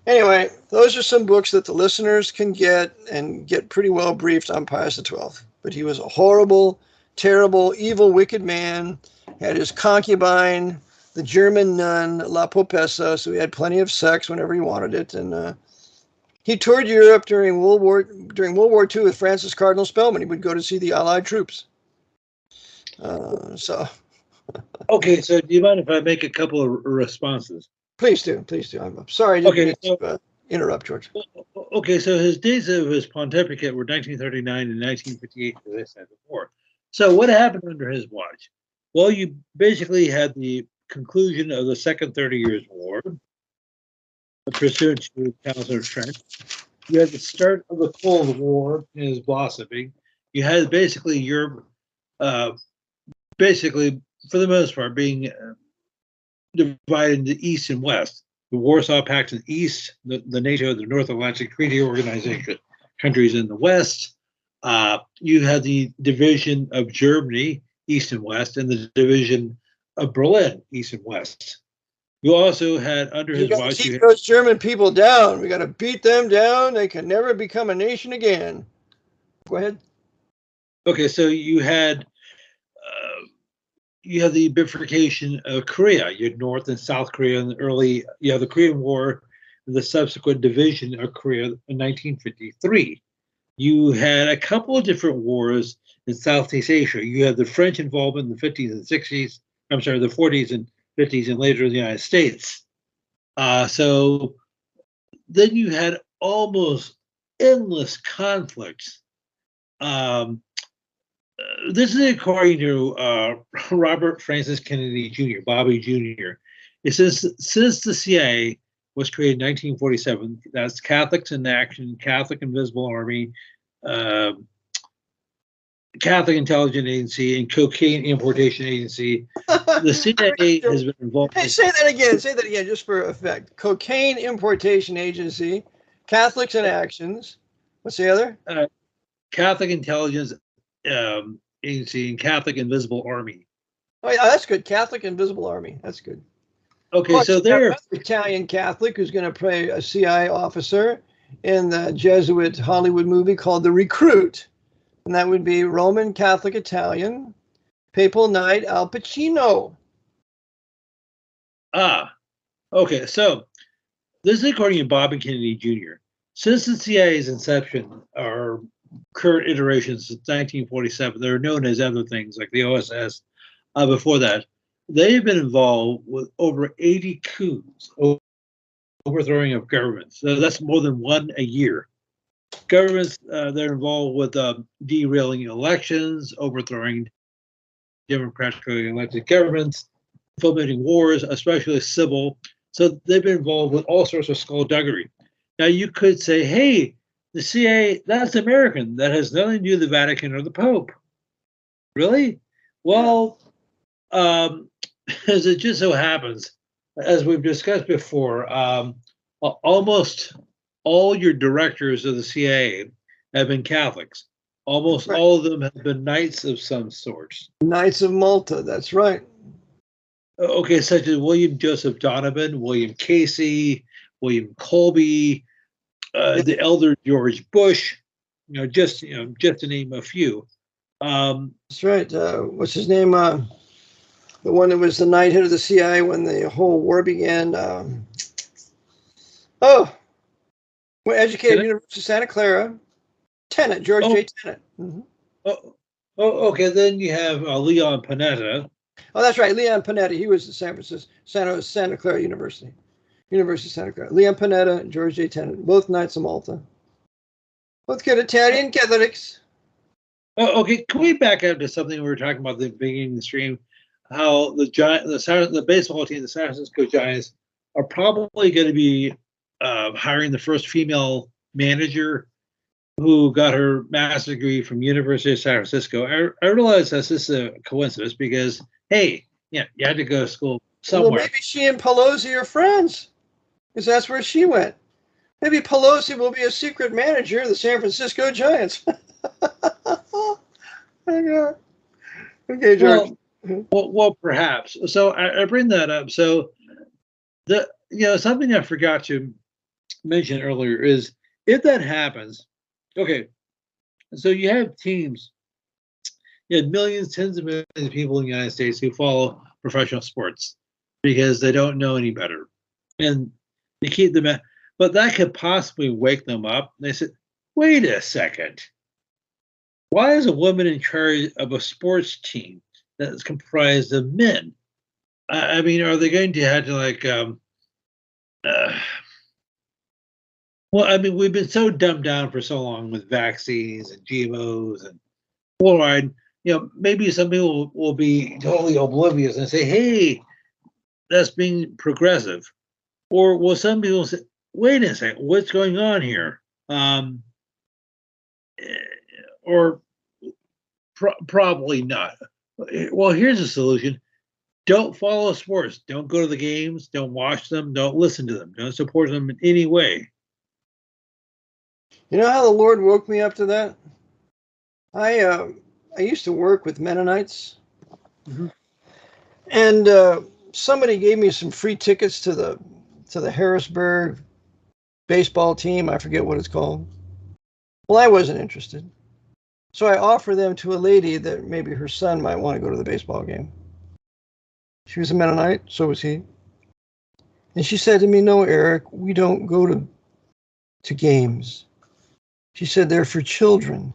Anyway, those are some books that the listeners can get and get pretty well briefed on Pius XII. But he was a horrible, terrible, evil, wicked man. Had his concubine, the German nun, La Popessa, so he had plenty of sex whenever he wanted it. And he toured Europe during World War II with Francis Cardinal Spellman. He would go to see the Allied troops. Okay, so do you mind if I make a couple of responses? Please do. I'm sorry I didn't mean to interrupt, George. Okay, so his days of his pontificate were 1939 and 1958, as I said before. So what happened under his watch? Well, you basically had the conclusion of the Second 30 Years' War, pursuant to Council of Trent. You had the start of the Cold War in its blossoming. You had basically Europe, basically, for the most part, being divided into East and West. The Warsaw Pact in the East, the NATO, the North Atlantic Treaty Organization countries in the West. You had the division of Germany, East and West, and the division of Berlin, East and West. You also had under his watch. Keep those German people down. We got to beat them down. They can never become a nation again. Go ahead. Okay, so you had the bifurcation of Korea. You had North and South Korea in the early. You have the Korean War, the subsequent division of Korea in 1953. You had a couple of different wars in Southeast Asia. You had the French involvement in the 50s and 60s. I'm sorry, the 40s and 50s, and later in the United States. So then you had almost endless conflicts. This is according to Robert Francis Kennedy Jr., Bobby Jr. It says since the CIA was created in 1947, that's Catholics in Action, Catholic Invisible Army, Catholic Intelligence Agency, and Cocaine Importation Agency. The CIA has been involved. Hey, say that again, just for effect. Cocaine Importation Agency, Catholics in Actions. What's the other? Catholic Intelligence Agency and Catholic Invisible Army. Oh, yeah, that's good. Catholic Invisible Army. That's good. Okay, so they're Italian Catholic who's going to play a CIA officer in the Jesuit Hollywood movie called The Recruit. And that would be Roman Catholic Italian, Papal Knight Al Pacino. Okay. So this is according to Bob and Kennedy Jr. Since the CIA's inception, or current iterations since 1947, they're known as other things like the OSS. Before that, they've been involved with over 80 coups, overthrowing of governments. So that's more than one a year. Governments, they're involved with derailing elections, overthrowing democratically elected governments, fomenting wars, especially civil. So they've been involved with all sorts of skullduggery. Now you could say, hey, the CIA, that's American. That has nothing to do with the Vatican or the Pope. Really? Well, as it just so happens, as we've discussed before, almost all your directors of the CIA have been Catholics. Almost Right. all of them have been knights of some sort. Knights of Malta, that's right. Okay, such as William Joseph Donovan, William Casey, William Colby, the elder George Bush, just to name a few. That's right. What's his name? The one that was the knighthead of the CIA when the whole war began. Educated University of Santa Clara. Tenet, George J. Tenet. Mm-hmm. Okay. Then you have Leon Panetta. Oh, that's right. Leon Panetta. He was at Santa Clara University. University of Santa Clara. Leon Panetta and George J. Tenet, both Knights of Malta. Both good Italian Catholics. Okay. Can we back up to something we were talking about at the beginning of the stream? How the baseball team, the San Francisco Giants, are probably going to be hiring the first female manager who got her master's degree from University of San Francisco. I realize this is a coincidence because, hey, you had to go to school somewhere. Well, maybe she and Pelosi are friends, because that's where she went. Maybe Pelosi will be a secret manager of the San Francisco Giants. Okay, George. Well, perhaps. So I bring that up. So something I forgot to mention earlier is if that happens, okay, so you have teams, you have millions, tens of millions of people in the United States who follow professional sports because they don't know any better. And they keep them at, but that could possibly wake them up. They said, wait a second. Why is a woman in charge of a sports team that is comprised of men? I mean, are they going to have to well, I mean, we've been so dumbed down for so long with vaccines and GMOs and fluoride. Maybe some people will be totally oblivious and say, hey, that's being progressive. Or will some people say, wait a second, what's going on here? Or probably not. Well, here's a solution. Don't follow sports. Don't go to the games. Don't watch them. Don't listen to them. Don't support them in any way. You know how the Lord woke me up to that? I used to work with Mennonites, Mm-hmm. and somebody gave me some free tickets to the Harrisburg baseball team. I forget what it's called. Well, I wasn't interested, so I offered them to a lady that maybe her son might want to go to the baseball game. She was a Mennonite, so was he, and she said to me, "No, Eric, we don't go to games." She said, they're for children.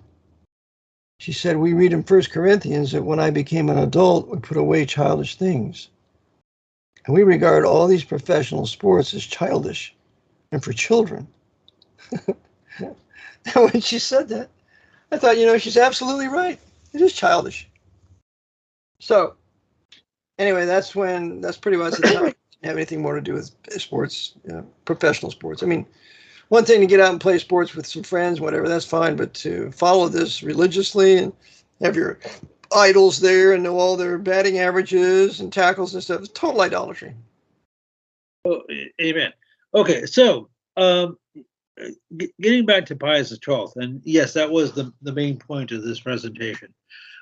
She said, we read in 1 Corinthians that when I became an adult, we put away childish things. And we regard all these professional sports as childish and for children. And when she said that, I thought, she's absolutely right. It is childish. So anyway, that's pretty much the time. I didn't have anything more to do with sports, professional sports. I mean, one thing to get out and play sports with some friends, whatever, that's fine. But to follow this religiously and have your idols there and know all their batting averages and tackles and stuff, it's total idolatry. Oh, amen. Okay, so getting back to Pius XII, and yes, that was the main point of this presentation.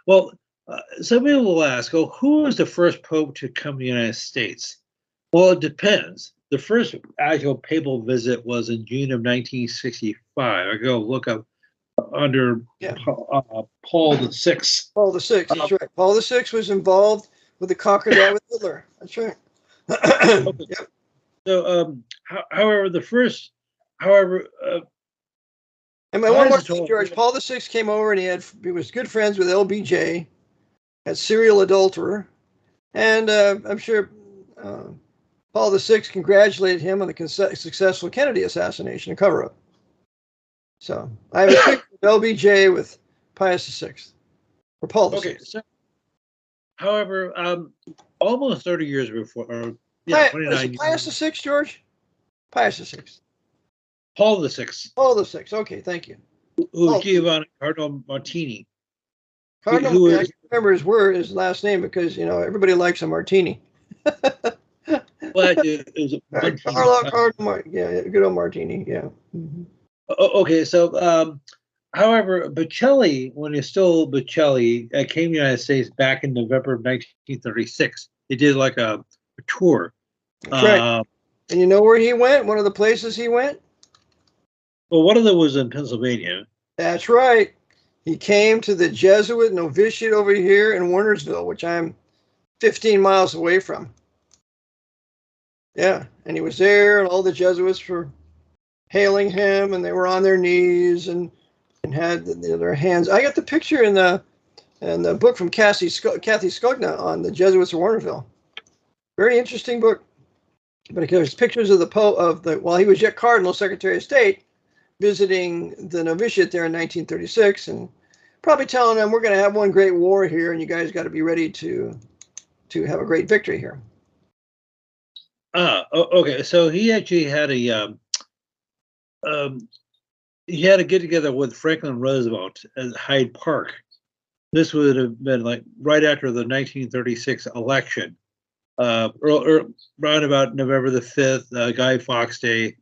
Well, some people will ask, who was the first pope to come to the United States? Well, it depends. The first actual papal visit was in June of 1965. I go look up under Paul VI. Paul VI, that's right. Paul VI was involved with the Concordat with Hitler. That's right. Okay. Yep. So, however, and one more thing, George. Paul VI came over and he was good friends with LBJ, a serial adulterer, and I'm sure Paul VI congratulated him on the successful Kennedy assassination and cover-up. So I have a picture of LBJ with Pius VI, or Paul VI. Okay, so, however, almost 30 years before, 29 Pius VI, George? Pius VI. Paul VI. Paul VI, okay, thank you. Who's Giovanni Cardinal Martini. Cardinal, I can remember his last name because, everybody likes a martini. Well, glad it was a martini. Yeah, good old martini. Yeah. Mhm. Okay, so however, Bocelli, when he's still Bocelli, came to the United States back in November of 1936. He did like a tour. That's right. And you know where he went? One of the places he went? Well, one of them was in Pennsylvania. That's right. He came to the Jesuit novitiate over here in Wernersville, which I'm 15 miles away from. Yeah, and he was there, and all the Jesuits were hailing him, and they were on their knees and had their hands. I got the picture in the book from Kathy Skogna on the Jesuits of Warnerville. Very interesting book. But there's pictures of while he was yet Cardinal Secretary of State, visiting the novitiate there in 1936, and probably telling them, we're going to have one great war here, and you guys got to be ready to have a great victory here. Okay. So he actually had a get together with Franklin Roosevelt at Hyde Park. This would have been like right after the 1936 election, around about November the 5th, Guy Fawkes Day,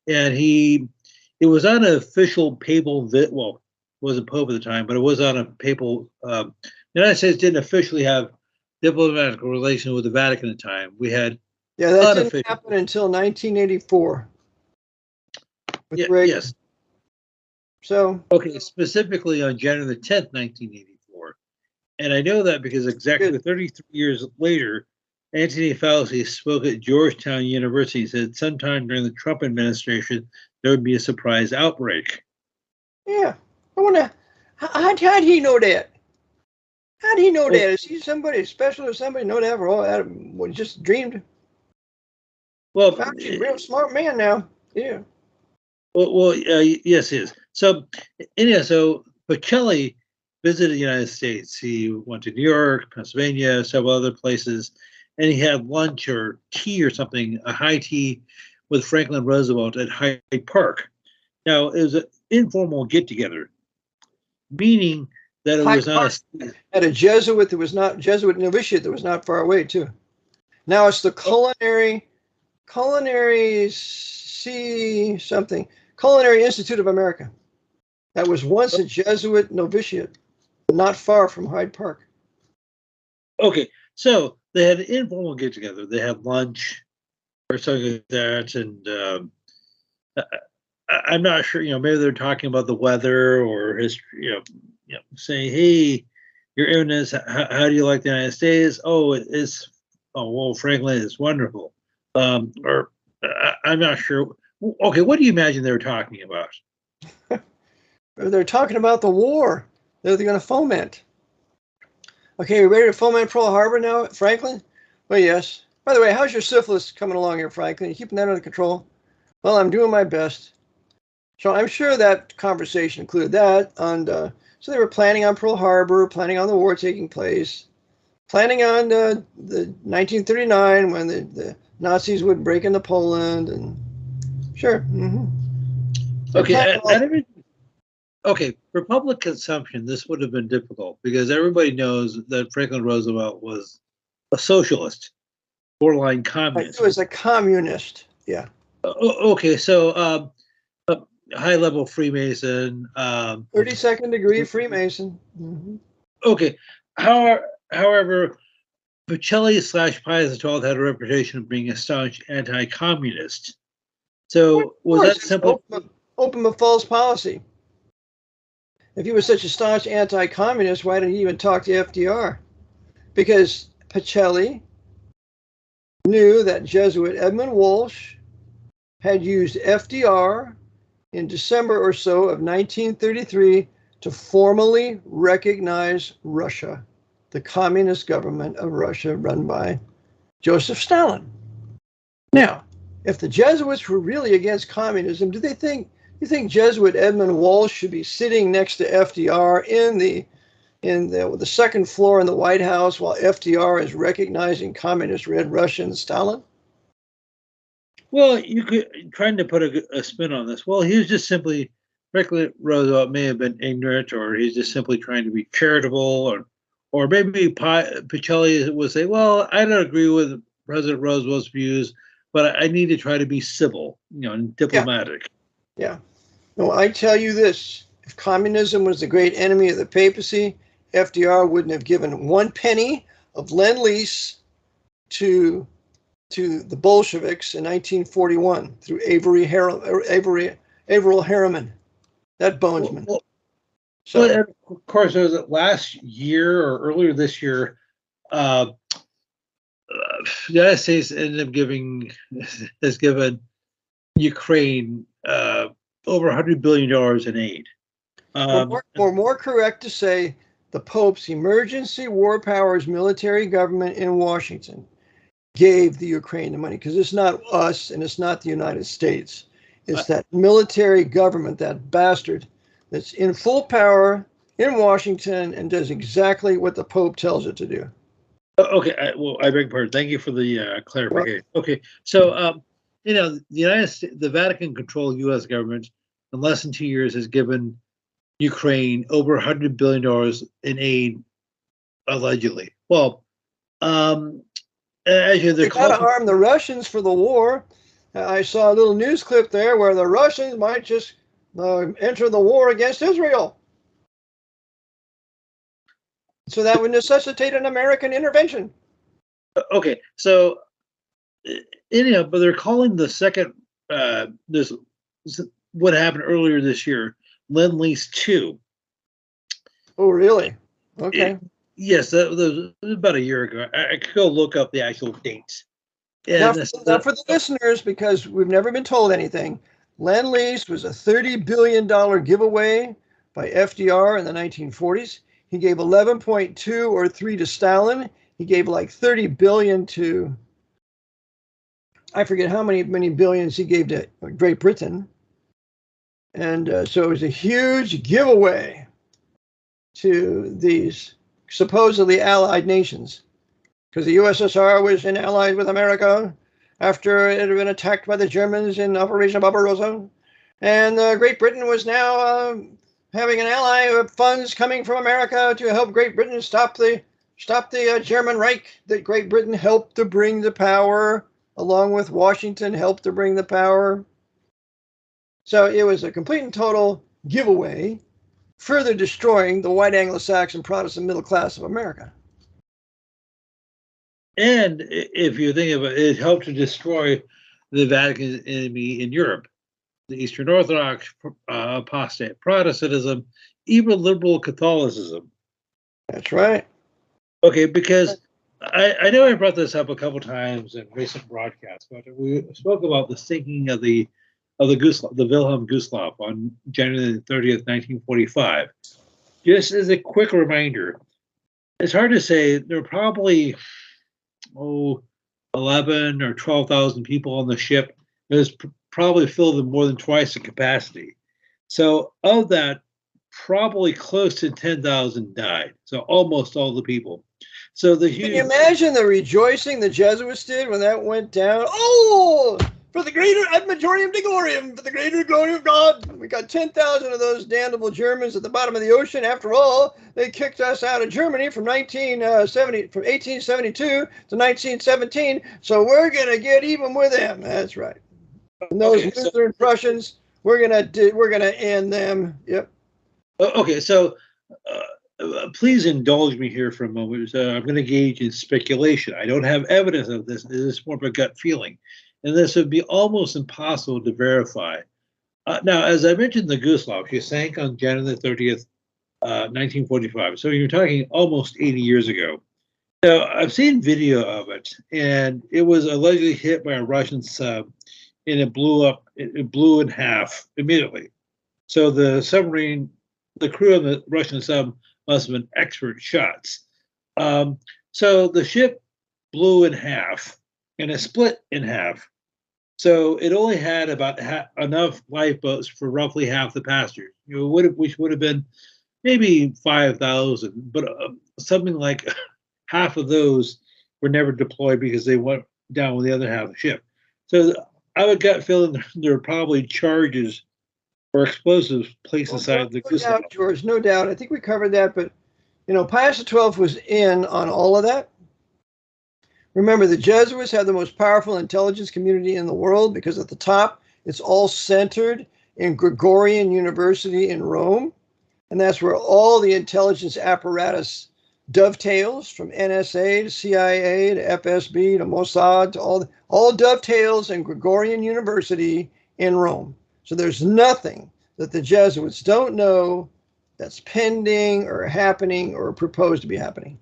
and it was on an official papal well, wasn't Pope at the time, but it was on a papal. The United States didn't officially have diplomatic relations with the Vatican at the time. We had that didn't happen until 1984. Yes. So okay, specifically on January the 10th, 1984, and I know that because exactly 33 years later, Anthony Fauci spoke at Georgetown University. He said sometime during the Trump administration there would be a surprise outbreak. Yeah, I wonder how'd he know that? How'd he know that? Is he somebody special or somebody know that? Or just dreamed? Well, Fauci's a real smart man now. Yeah. Well, yes, he is. So, anyhow, so Bocelli visited the United States. He went to New York, Pennsylvania, several other places, and he had lunch or tea or something, a high tea with Franklin Roosevelt at Hyde Park. Now, it was an informal get-together, meaning that it was not at a Jesuit that was not Jesuit novitiate that was not far away too. Now it's the Culinary Institute of America. That was once a Jesuit novitiate, not far from Hyde Park. Okay, so they had an informal get together. They had lunch or something like that, and I'm not sure. Maybe they're talking about the weather or history. Saying, "Hey, Your Eminence, how do you like the United States?" Oh, well, Franklin, it's wonderful. Or I'm not sure. Okay, what do you imagine they were talking about? They're talking about the war that they're going to foment. Okay, you ready to foment Pearl Harbor now, Franklin? Well, yes. By the way, how's your syphilis coming along here, Franklin? You keeping that under control? Well, I'm doing my best. So I'm sure that conversation included that. And so they were planning on Pearl Harbor, planning on the war taking place, planning on the 1939 when the Nazis would break into Poland, and sure. Mm-hmm. Okay, for public consumption, this would have been difficult because everybody knows that Franklin Roosevelt was a socialist, borderline communist. He was a communist, yeah. Okay, so high-level Freemason. 32nd degree Freemason. Mm-hmm. Okay, however, Bocelli / Pius XII had a reputation of being a staunch anti-communist. So was that simple? Open but false policy. If he was such a staunch anti-communist, why didn't he even talk to FDR? Because Bocelli knew that Jesuit Edmund Walsh had used FDR in December or so of 1933 to formally recognize Russia, the communist government of Russia run by Joseph Stalin. Now, if the Jesuits were really against communism, do you think Jesuit Edmund Walsh should be sitting next to FDR in the second floor in the White House while FDR is recognizing communist Red Russia and Stalin? Well, you could trying to put a spin on this. Well, he was just simply, Franklin Roosevelt may have been ignorant, or he's just simply trying to be charitable, or maybe Bocelli would say, well, I don't agree with President Roosevelt's views, but I need to try to be civil, and diplomatic. Yeah. No, I tell you this, if communism was the great enemy of the papacy, FDR wouldn't have given 1 penny of lend-lease to the Bolsheviks in 1941 through Averill Harriman, that bonesman. Well, of course, there was last year or earlier this year, the United States has given Ukraine over $100 billion in aid. More correct to say the Pope's emergency war powers military government in Washington gave the Ukraine the money, because it's not us and it's not the United States. It's that military government, that bastard, that's in full power in Washington and does exactly what the Pope tells it to do. Okay, I beg your pardon. Thank you for the clarification. Okay, so the United States, the Vatican-controlled U.S. government, in less than 2 years, has given Ukraine over $100 billion in aid, allegedly. Well, they got to arm the Russians for the war. I saw a little news clip there where the Russians might just enter the war against Israel. So that would necessitate an American intervention. Okay, so but they're calling the second this what happened earlier this year, Lend-Lease 2. Oh, really? Okay. Yes, that was about a year ago. I could go look up the actual dates. Now for the listeners, because we've never been told anything, Lend-Lease was a $30 billion giveaway by FDR in the 1940s. He gave 11.2 or 3 to Stalin. He gave like 30 billion to, I forget how many billions he gave to Great Britain. And so it was a huge giveaway to these supposedly allied nations, because the USSR was in allied with America after it had been attacked by the Germans in Operation Barbarossa. And Great Britain was now having an ally of funds coming from America to help Great Britain stop the German Reich that Great Britain helped to bring to power, along with Washington helped to bring the power. So it was a complete and total giveaway, further destroying the white Anglo-Saxon Protestant middle class of America. And if you think of it, it helped to destroy the Vatican's enemy in Europe, the Eastern Orthodox, apostate Protestantism, even liberal Catholicism. That's right. Okay, because I know I brought this up a couple times in recent broadcasts, but we spoke about the sinking of the Wilhelm Gustloff on January 30th, 1945. Just as a quick reminder, it's hard to say, there were probably 11 or 12,000 people on the ship. It was probably filled with more than twice the capacity. So of that, probably close to 10,000 died. So almost all the people. So the huge. Can you imagine the rejoicing the Jesuits did when that went down? Oh, for the greater ad majorem Dei gloriam, for the greater glory of God. We got 10,000 of those damnable Germans at the bottom of the ocean. After all, they kicked us out of Germany from 1872 to 1917. So we're gonna get even with them. That's right. And those Lutheran Prussians, we're gonna end them. Yep. Okay, so please indulge me here for a moment. I'm going to engage in speculation. I don't have evidence of this. This is more of a gut feeling. And this would be almost impossible to verify. Now, as I mentioned, the Gustloff, she sank on January 30th, 1945. So you're talking almost 80 years ago. Now, I've seen video of it, and it was allegedly hit by a Russian sub, and it blew up. It blew in half immediately. So the submarine, the crew of the Russian sub must have been expert shots. So the ship blew in half, and it split in half. So it only had about enough lifeboats for roughly half the passengers. Which would have been maybe 5,000, but something like half of those were never deployed because they went down with the other half of the ship. So I have a gut feeling there are probably charges or explosives placed inside the Gustloff. No doubt, George, no doubt. I think we covered that, but Pius XII was in on all of that. Remember, the Jesuits have the most powerful intelligence community in the world because at the top, it's all centered in Gregorian University in Rome. And that's where all the intelligence apparatus dovetails, from NSA to CIA to FSB to Mossad to all dovetails in Gregorian University in Rome. So there's nothing that the Jesuits don't know that's pending or happening or proposed to be happening.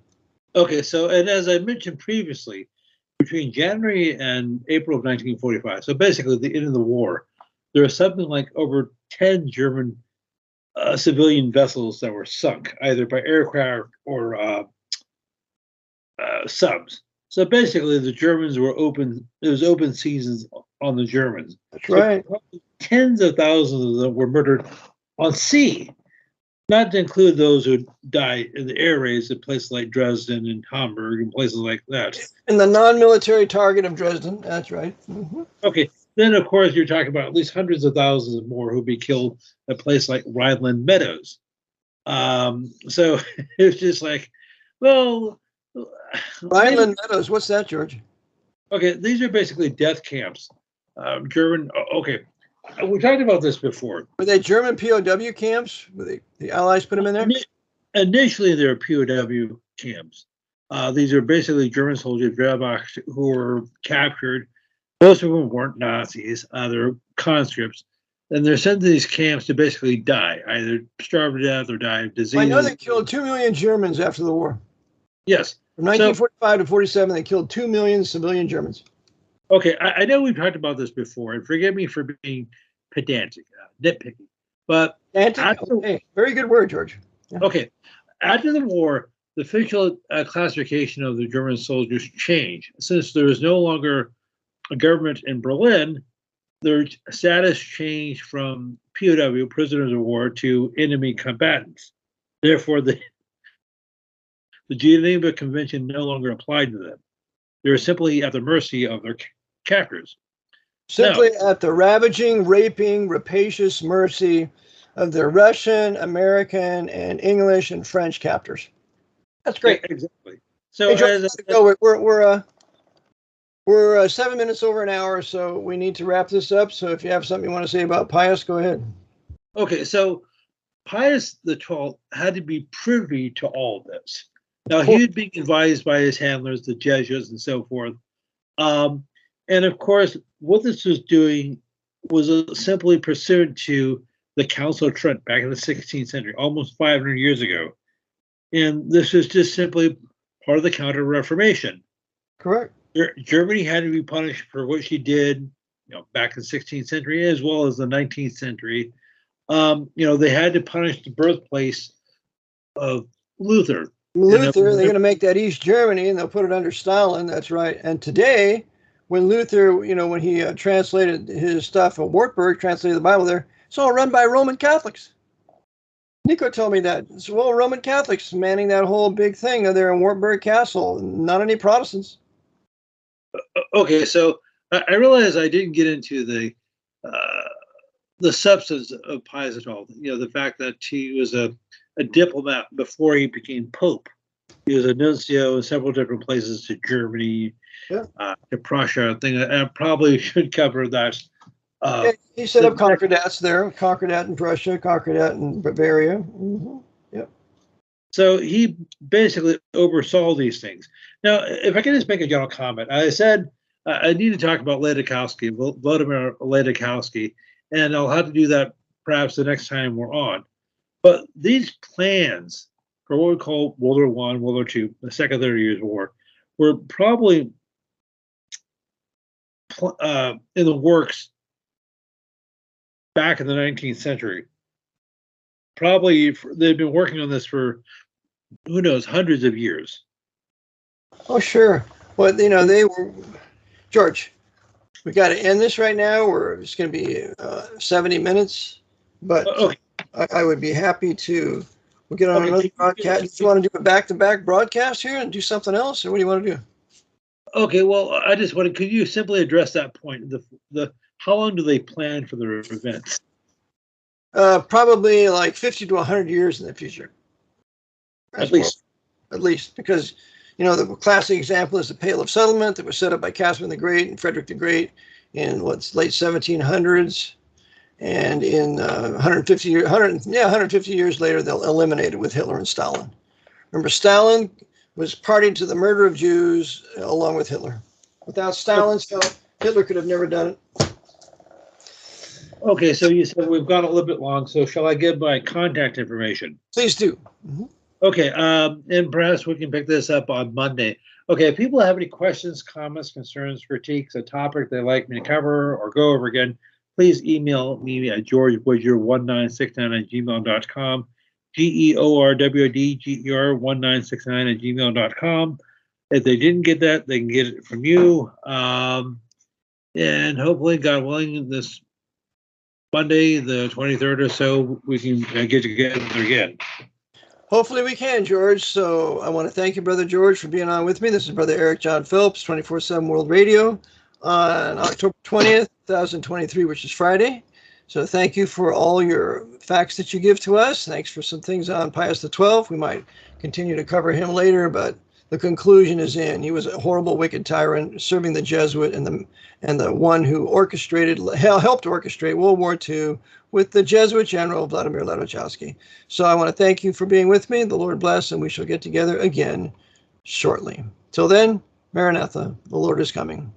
Okay, so, and as I mentioned previously, between January and April of 1945, so basically the end of the war, there was something like over 10 German civilian vessels that were sunk, either by aircraft or subs. So basically, the Germans were open. It was open seasons on the Germans. That's right. So tens of thousands of them were murdered on sea, not to include those who died in the air raids at places like Dresden and Hamburg and places like that. And the non-military target of Dresden. That's right. Okay, then of course you're talking about at least hundreds of thousands more who'd be killed at a place like Rhineland Meadows. So it's just like, well, Rhineland Meadows. What's that, George? Okay, these are basically death camps. German. Okay, we talked about this before. Were they German POW camps? Were the Allies put them in there? Initially, they were POW camps. These are basically German soldiers, Wehrmacht, who were captured. Most of them weren't Nazis. They're conscripts. And they're sent to these camps to basically die, either starve to death or die of disease. I know they killed 2 million Germans after the war. Yes. From 1945 to 47, they killed 2 million civilian Germans. Okay, I know we've talked about this before, and forgive me for being pedantic, nitpicky, but okay. Very good word, George. Yeah. Okay, after the war, the official classification of the German soldiers changed. Since there was no longer a government in Berlin, their status changed from POW, prisoners of war, to enemy combatants. Therefore, the Geneva Convention no longer applied to them. They were simply at the mercy of their captors. Simply at the ravaging, raping, rapacious mercy of their Russian, American, and English and French captors. That's great. Yeah, exactly. So hey, we're 7 minutes over an hour, so we need to wrap this up. So if you have something you want to say about Pius, go ahead. Okay, so Pius XII had to be privy to all this. Now, he had been advised by his handlers, the Jesuits, and so forth. And of course, what this was doing was simply pursuant to the Council of Trent back in the 16th century, almost 500 years ago. And this is just simply part of the Counter-Reformation. Correct. Germany had to be punished for what she did, back in the 16th century as well as the 19th century. They had to punish the birthplace of Luther. They're going to make that East Germany, and they'll put it under Stalin. That's right. And today, when Luther, when he translated his stuff at Wartburg, translated the Bible there, it's all run by Roman Catholics. Nico told me that. It's Roman Catholics manning that whole big thing there in Wartburg Castle, not any Protestants. Okay, so I realize I didn't get into the substance of Pius XII. The fact that he was a diplomat before he became Pope. He was a nuncio in several different places, to Germany, to Prussia. I probably should cover that. He set up concordats there, concordat in Prussia, concordat in Bavaria. Mm-hmm. Yep. So he basically oversaw these things. Now, if I can just make a general comment, I said I need to talk about Ledikowski, Vladimir Ledikowski, and I'll have to do that perhaps the next time we're on. But these plans for what we call World War I, World War II, the Second 30 Years' War, were probably in the works back in the 19th century. Probably they've been working on this for, who knows, hundreds of years. Oh, sure. Well, they were, George, we got to end this right now. It's going to be 70 minutes, but okay. I would be happy to. We'll get on another broadcast. Do you want to do a back-to-back broadcast here and do something else, or what do you want to do? Okay, well, I just wanted, could you simply address that point? How long do they plan for their events? Probably like 50 to 100 years in the future. At least, because You know, the classic example is the Pale of Settlement that was set up by Catherine the Great and Frederick the Great in what's late 1700s. And in 150 years later, they'll eliminate it with Hitler and Stalin. Remember, Stalin was party to the murder of Jews along with Hitler. Without Stalin's help, Hitler could have never done it. Okay, so you said we've gone a little bit long, so shall I give my contact information? Please do. Okay, and perhaps we can pick this up on Monday. Okay, if people have any questions, comments, concerns, critiques, a topic they'd like me to cover or go over again, please email me at georgewidger1969@gmail.com, georwdger1969@gmail.com. If they didn't get that, they can get it from you. And hopefully, God willing, this Monday, the 23rd or so, we can get together again. Hopefully we can, George. So I want to thank you, Brother George, for being on with me. This is Brother Eric John Phelps, 24/7 World Radio, on October 20th, 2023, which is Friday. So thank you for all your facts that you give to us. Thanks for some things on Pius XII. We might continue to cover him later, but the conclusion is in. He was a horrible, wicked tyrant, serving the Jesuit and the one who helped orchestrate World War II with the Jesuit General Vladimir Ladovsky. So I want to thank you for being with me. The Lord bless, and we shall get together again shortly. Till then, Maranatha, the Lord is coming.